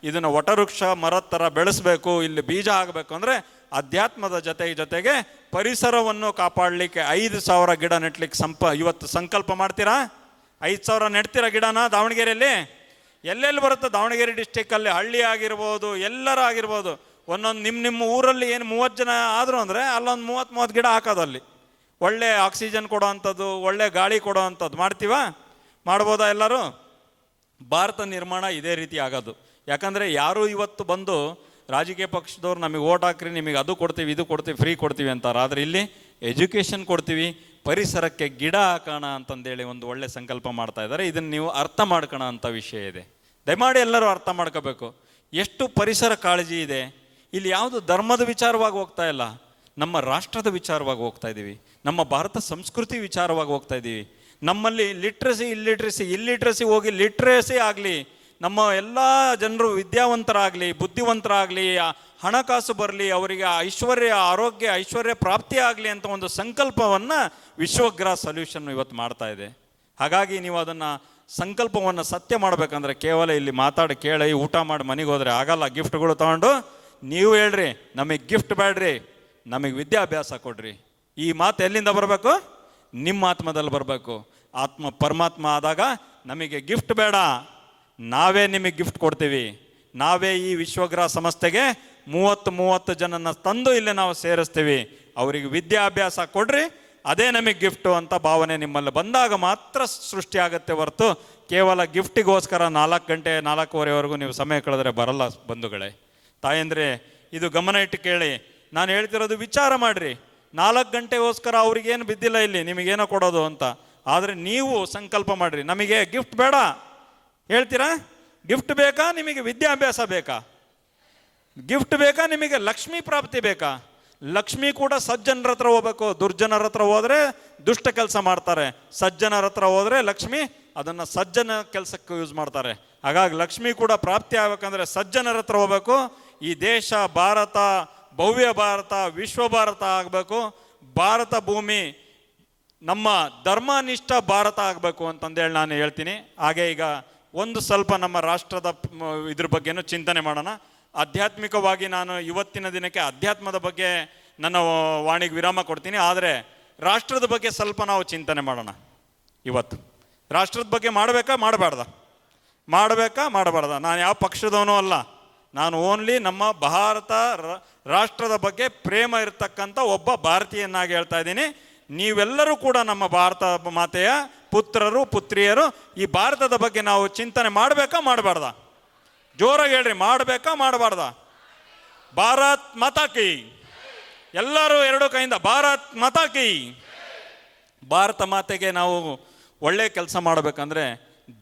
Speaker 1: ಇದನ್ನು ವಟವೃಕ್ಷ ಮರದ ಥರ ಬೆಳೆಸಬೇಕು, ಇಲ್ಲಿ ಬೀಜ ಆಗಬೇಕು. ಅಂದರೆ ಅಧ್ಯಾತ್ಮದ ಜೊತೆಗೆ ಪರಿಸರವನ್ನು ಕಾಪಾಡಲಿಕ್ಕೆ 5,000 ಗಿಡ ನೆಟ್ಲಿಕ್ಕೆ ಇವತ್ತು ಸಂಕಲ್ಪ ಮಾಡ್ತೀರಾ? 5,000 ನೆಡ್ತೀರಾ ಗಿಡನ ದಾವಣಗೆರೆಯಲ್ಲಿ? ಎಲ್ಲೆಲ್ಲಿ ಬರುತ್ತೆ ದಾವಣಗೆರೆ ಡಿಸ್ಟಿಕ್ಕಲ್ಲಿ, ಹಳ್ಳಿ ಆಗಿರ್ಬೋದು, ಎಲ್ಲರೂ ಆಗಿರ್ಬೋದು, ಒಂದೊಂದು ನಿಮ್ಮ ಊರಲ್ಲಿ ಏನು 30 ಜನ ಆದರು ಅಂದರೆ ಅಲ್ಲೊಂದು 30 ಗಿಡ ಹಾಕೋದು. ಅಲ್ಲಿ ಒಳ್ಳೆ ಆಕ್ಸಿಜನ್ ಕೊಡೋ ಅಂಥದ್ದು, ಒಳ್ಳೆ ಗಾಳಿ ಕೊಡೋ ಅಂಥದ್ದು ಮಾಡ್ತೀವಾ? ಮಾಡ್ಬೋದಾ ಎಲ್ಲರೂ? ಭಾರತ ನಿರ್ಮಾಣ ಇದೇ ರೀತಿ ಆಗೋದು. ಯಾಕಂದರೆ ಯಾರೂ ಇವತ್ತು ಬಂದು ರಾಜಕೀಯ ಪಕ್ಷದವ್ರು ನಮಗೆ ಓಟ್ ಹಾಕ್ರಿ, ನಿಮಗೆ ಅದು ಕೊಡ್ತೀವಿ, ಇದು ಕೊಡ್ತೀವಿ, ಫ್ರೀ ಕೊಡ್ತೀವಿ ಅಂತಾರೆ. ಆದರೆ ಇಲ್ಲಿ ಎಜುಕೇಷನ್ ಕೊಡ್ತೀವಿ, ಪರಿಸರಕ್ಕೆ ಗಿಡ ಹಾಕೋಣ ಅಂತಂದೇಳಿ ಒಂದು ಒಳ್ಳೆ ಸಂಕಲ್ಪ ಮಾಡ್ತಾ ಇದ್ದಾರೆ. ಇದನ್ನು ನೀವು ಅರ್ಥ ಮಾಡ್ಕೋಣ ಅಂತ ವಿಷಯ ಇದೆ. ದಯಮಾಡಿ ಎಲ್ಲರೂ ಅರ್ಥ ಮಾಡ್ಕೋಬೇಕು. ಎಷ್ಟು ಪರಿಸರ ಕಾಳಜಿ ಇದೆ ಇಲ್ಲಿ. ಯಾವುದು ಧರ್ಮದ ವಿಚಾರವಾಗಿ ಹೋಗ್ತಾ ಇಲ್ಲ, ನಮ್ಮ ರಾಷ್ಟ್ರದ ವಿಚಾರವಾಗಿ ಹೋಗ್ತಾ ಇದ್ದೀವಿ, ನಮ್ಮ ಭಾರತ ಸಂಸ್ಕೃತಿ ವಿಚಾರವಾಗಿ ಹೋಗ್ತಾ ಇದ್ದೀವಿ. ನಮ್ಮಲ್ಲಿ ಇಲ್ಲಿಟ್ರಸಿ ಹೋಗಿ ಲಿಟ್ರಸಿ ಆಗಲಿ, ನಮ್ಮ ಎಲ್ಲ ಜನರು ವಿದ್ಯಾವಂತರಾಗಲಿ, ಬುದ್ಧಿವಂತರಾಗಲಿ, ಹಣಕಾಸು ಬರಲಿ, ಅವರಿಗೆ ಐಶ್ವರ್ಯ ಪ್ರಾಪ್ತಿ ಆಗಲಿ ಅಂತ ಒಂದು ಸಂಕಲ್ಪವನ್ನು ವಿಶ್ವಗ್ರಹ ಸೊಲ್ಯೂಷನ್ ಇವತ್ತು ಮಾಡ್ತಾ ಇದೆ. ಹಾಗಾಗಿ ನೀವು ಅದನ್ನು ಸಂಕಲ್ಪವನ್ನು ಸತ್ಯ ಮಾಡಬೇಕಂದ್ರೆ ಕೇವಲ ಇಲ್ಲಿ ಕೇಳಿ ಊಟ ಮಾಡಿ ಮನೆಗೆ ಹೋದರೆ ಆಗಲ್ಲ. ಗಿಫ್ಟ್ಗಳು ತೊಗೊಂಡು ನೀವು ಹೇಳ್ರಿ, ನಮಗೆ ಗಿಫ್ಟ್ ಬೇಡ್ರಿ, ನಮಗೆ ವಿದ್ಯಾಭ್ಯಾಸ ಕೊಡ್ರಿ. ಈ ಮಾತು ಎಲ್ಲಿಂದ ಬರಬೇಕು? ನಿಮ್ಮ ಆತ್ಮದಲ್ಲಿ ಬರಬೇಕು. ಪರಮಾತ್ಮ ಆದಾಗ ನಮಗೆ ಗಿಫ್ಟ್ ಬೇಡ, ನಾವೇ ನಿಮಗೆ ಗಿಫ್ಟ್ ಕೊಡ್ತೀವಿ. ನಾವೇ ಈ ವಿಶ್ವಗ್ರಹ ಸಂಸ್ಥೆಗೆ 30 ಜನನ ತಂದು ಇಲ್ಲಿ ನಾವು ಸೇರಿಸ್ತೀವಿ. ಅವರಿಗೆ ವಿದ್ಯಾಭ್ಯಾಸ ಕೊಡ್ರಿ, ಅದೇ ನಮಗೆ ಗಿಫ್ಟು ಅಂತ ಭಾವನೆ ನಿಮ್ಮಲ್ಲಿ ಬಂದಾಗ ಮಾತ್ರ ಸೃಷ್ಟಿಯಾಗತ್ತೆ ಹೊರತು ಕೇವಲ ಗಿಫ್ಟಿಗೋಸ್ಕರ 4 ಗಂಟೆ 4:15ವರೆಗೂ ನೀವು ಸಮಯ ಕಳೆದ್ರೆ ಬರಲ್ಲ ಬಂಧುಗಳೇ. ತಾಯಂದ್ರೆ ಇದು ಗಮನ ಇಟ್ಟು ಕೇಳಿ. ನಾನು ಹೇಳ್ತಿರೋದು ವಿಚಾರ ಮಾಡಿರಿ. 4 ಗಂಟೆಗೋಸ್ಕರ ಅವ್ರಿಗೇನು ಬಿದ್ದಿಲ್ಲ ಇಲ್ಲಿ ನಿಮಗೇನೋ ಕೊಡೋದು ಅಂತ. ಆದರೆ ನೀವು ಸಂಕಲ್ಪ ಮಾಡಿರಿ, ನಮಗೆ ಗಿಫ್ಟ್ ಬೇಡ. ಹೇಳ್ತೀರಾ? ಗಿಫ್ಟ್ ಬೇಕಾ? ನಿಮಗೆ ವಿದ್ಯಾಭ್ಯಾಸ ಬೇಕಾ? ಗಿಫ್ಟ್ ಬೇಕಾ? ನಿಮಗೆ ಲಕ್ಷ್ಮೀ ಪ್ರಾಪ್ತಿ ಬೇಕಾ? ಲಕ್ಷ್ಮಿ ಕೂಡ ಸಜ್ಜನರ ಹತ್ರ ಹೋಗ್ಬೇಕು. ದುರ್ಜನರ ಹತ್ರ ಹೋದರೆ ದುಷ್ಟ ಕೆಲಸ ಮಾಡ್ತಾರೆ, ಸಜ್ಜನರ ಹತ್ರ ಹೋದರೆ ಲಕ್ಷ್ಮಿ ಅದನ್ನು ಸಜ್ಜನ ಕೆಲಸಕ್ಕೆ ಯೂಸ್ ಮಾಡ್ತಾರೆ. ಹಾಗಾಗಿ ಲಕ್ಷ್ಮಿ ಕೂಡ ಪ್ರಾಪ್ತಿ ಆಗ್ಬೇಕಂದ್ರೆ ಸಜ್ಜನರ ಹತ್ರ ಹೋಗ್ಬೇಕು. ಈ ದೇಶ ಭಾರತ ಭವ್ಯ ಭಾರತ, ವಿಶ್ವ ಭಾರತ ಆಗಬೇಕು. ಭಾರತ ಭೂಮಿ ನಮ್ಮ ಧರ್ಮನಿಷ್ಠ ಭಾರತ ಆಗಬೇಕು ಅಂತಂದೇಳಿ ನಾನು ಹೇಳ್ತೀನಿ. ಹಾಗೆ ಈಗ ಒಂದು ಸ್ವಲ್ಪ ನಮ್ಮ ರಾಷ್ಟ್ರದ ಇದ್ರ ಬಗ್ಗೆನೂ ಚಿಂತನೆ ಮಾಡೋಣ. ಆಧ್ಯಾತ್ಮಿಕವಾಗಿ ನಾನು ಇವತ್ತಿನ ದಿನಕ್ಕೆ ಅಧ್ಯಾತ್ಮದ ಬಗ್ಗೆ ನನ್ನ ವಾಣಿಗೆ ವಿರಾಮ ಕೊಡ್ತೀನಿ. ಆದರೆ ರಾಷ್ಟ್ರದ ಬಗ್ಗೆ ಸ್ವಲ್ಪ ನಾವು ಚಿಂತನೆ ಮಾಡೋಣ. ಇವತ್ತು ರಾಷ್ಟ್ರದ ಬಗ್ಗೆ ಮಾಡಬೇಕಾ ಮಾಡಬಾರ್ದ? ನಾನು ಯಾವ ಪಕ್ಷದವನೂ ಅಲ್ಲ. ನಾನು ಓನ್ಲಿ ನಮ್ಮ ಭಾರತ ರಾಷ್ಟ್ರದ ಬಗ್ಗೆ ಪ್ರೇಮ ಇರತಕ್ಕಂಥ ಒಬ್ಬ ಭಾರತೀಯನಾಗಿ ಹೇಳ್ತಾ ಇದ್ದೀನಿ. ನೀವೆಲ್ಲರೂ ಕೂಡ ನಮ್ಮ ಭಾರತ ಮಾತೆಯ ಪುತ್ರರು ಪುತ್ರಿಯರು. ಈ ಭಾರತದ ಬಗ್ಗೆ ನಾವು ಚಿಂತನೆ ಮಾಡಬೇಕಾ? ಜೋರಾಗಿ ಹೇಳ್ರಿ, ಮಾಡಬಾರ್ದ? ಭಾರತ್ ಮಾತಾ ಕಿ. ಎಲ್ಲರೂ 2 ಕೈಯಿಂದ ಭಾರತ್ ಮಾತಾ ಕಿ. ಭಾರತ ಮಾತೆಗೆ ನಾವು ಒಳ್ಳೆ ಕೆಲಸ ಮಾಡಬೇಕಂದ್ರೆ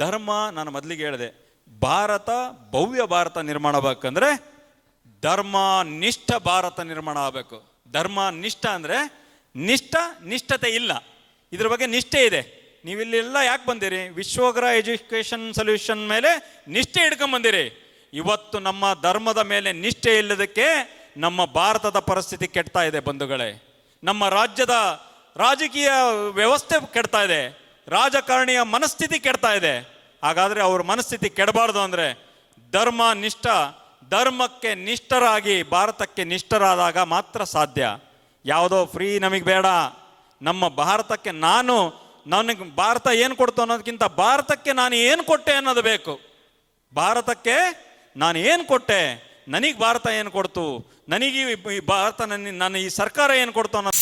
Speaker 1: ಧರ್ಮ, ನಾನು ಮೊದಲಿಗೆ ಹೇಳಿದೆ, ಭಾರತ ಭವ್ಯ ಭಾರತ ನಿರ್ಮಾಣ ಆಗಬೇಕಂದ್ರೆ ಧರ್ಮ ನಿಷ್ಠ ಭಾರತ ನಿರ್ಮಾಣ ಆಗಬೇಕು. ಧರ್ಮ ನಿಷ್ಠ ಅಂದರೆ ನಿಷ್ಠತೆ ಇಲ್ಲ. ಇದ್ರ ಬಗ್ಗೆ ನಿಷ್ಠೆ ಇದೆ. ನೀವಿಲ್ಲೆಲ್ಲ ಯಾಕೆ ಬಂದಿರಿ? ವಿಶ್ವಗ್ರ ಎಜುಕೇಷನ್ ಸೊಲ್ಯೂಷನ್ ಮೇಲೆ ನಿಷ್ಠೆ ಹಿಡ್ಕೊಂಬಂದಿರಿ. ಇವತ್ತು ನಮ್ಮ ಧರ್ಮದ ಮೇಲೆ ನಿಷ್ಠೆ ಇಲ್ಲದಕ್ಕೆ ನಮ್ಮ ಭಾರತದ ಪರಿಸ್ಥಿತಿ ಕೆಡ್ತಾ ಇದೆ ಬಂಧುಗಳೇ. ನಮ್ಮ ರಾಜ್ಯದ ರಾಜಕೀಯ ವ್ಯವಸ್ಥೆ ಕೆಡ್ತಾ ಇದೆ, ರಾಜಕಾರಣಿಯ ಮನಸ್ಥಿತಿ ಕೆಡ್ತಾ ಇದೆ. ಹಾಗಾದರೆ ಅವ್ರ ಮನಸ್ಥಿತಿ ಕೆಡಬಾರ್ದು ಅಂದರೆ ಧರ್ಮಕ್ಕೆ ನಿಷ್ಠರಾಗಿ ಭಾರತಕ್ಕೆ ನಿಷ್ಠರಾದಾಗ ಮಾತ್ರ ಸಾಧ್ಯ. ಯಾವುದೋ ಫ್ರೀ ನಮಗೆ ಬೇಡ. ನಮ್ಮ ಭಾರತಕ್ಕೆ ನನಗೆ ಭಾರತ ಏನು ಕೊಡ್ತು ಅನ್ನೋದಕ್ಕಿಂತ ಭಾರತಕ್ಕೆ ನಾನು ಏನು ಕೊಟ್ಟೆ ಅನ್ನೋದು ಬೇಕು. ಭಾರತಕ್ಕೆ ನಾನು ಏನು ಕೊಟ್ಟೆ, ನನಗೆ ಭಾರತ ಏನು ಕೊಡ್ತು, ನನಗೆ ಈ ಭಾರತ ನನ್ನ ಈ ಸರ್ಕಾರ ಏನು ಕೊಡ್ತು ಅನ್ನೋ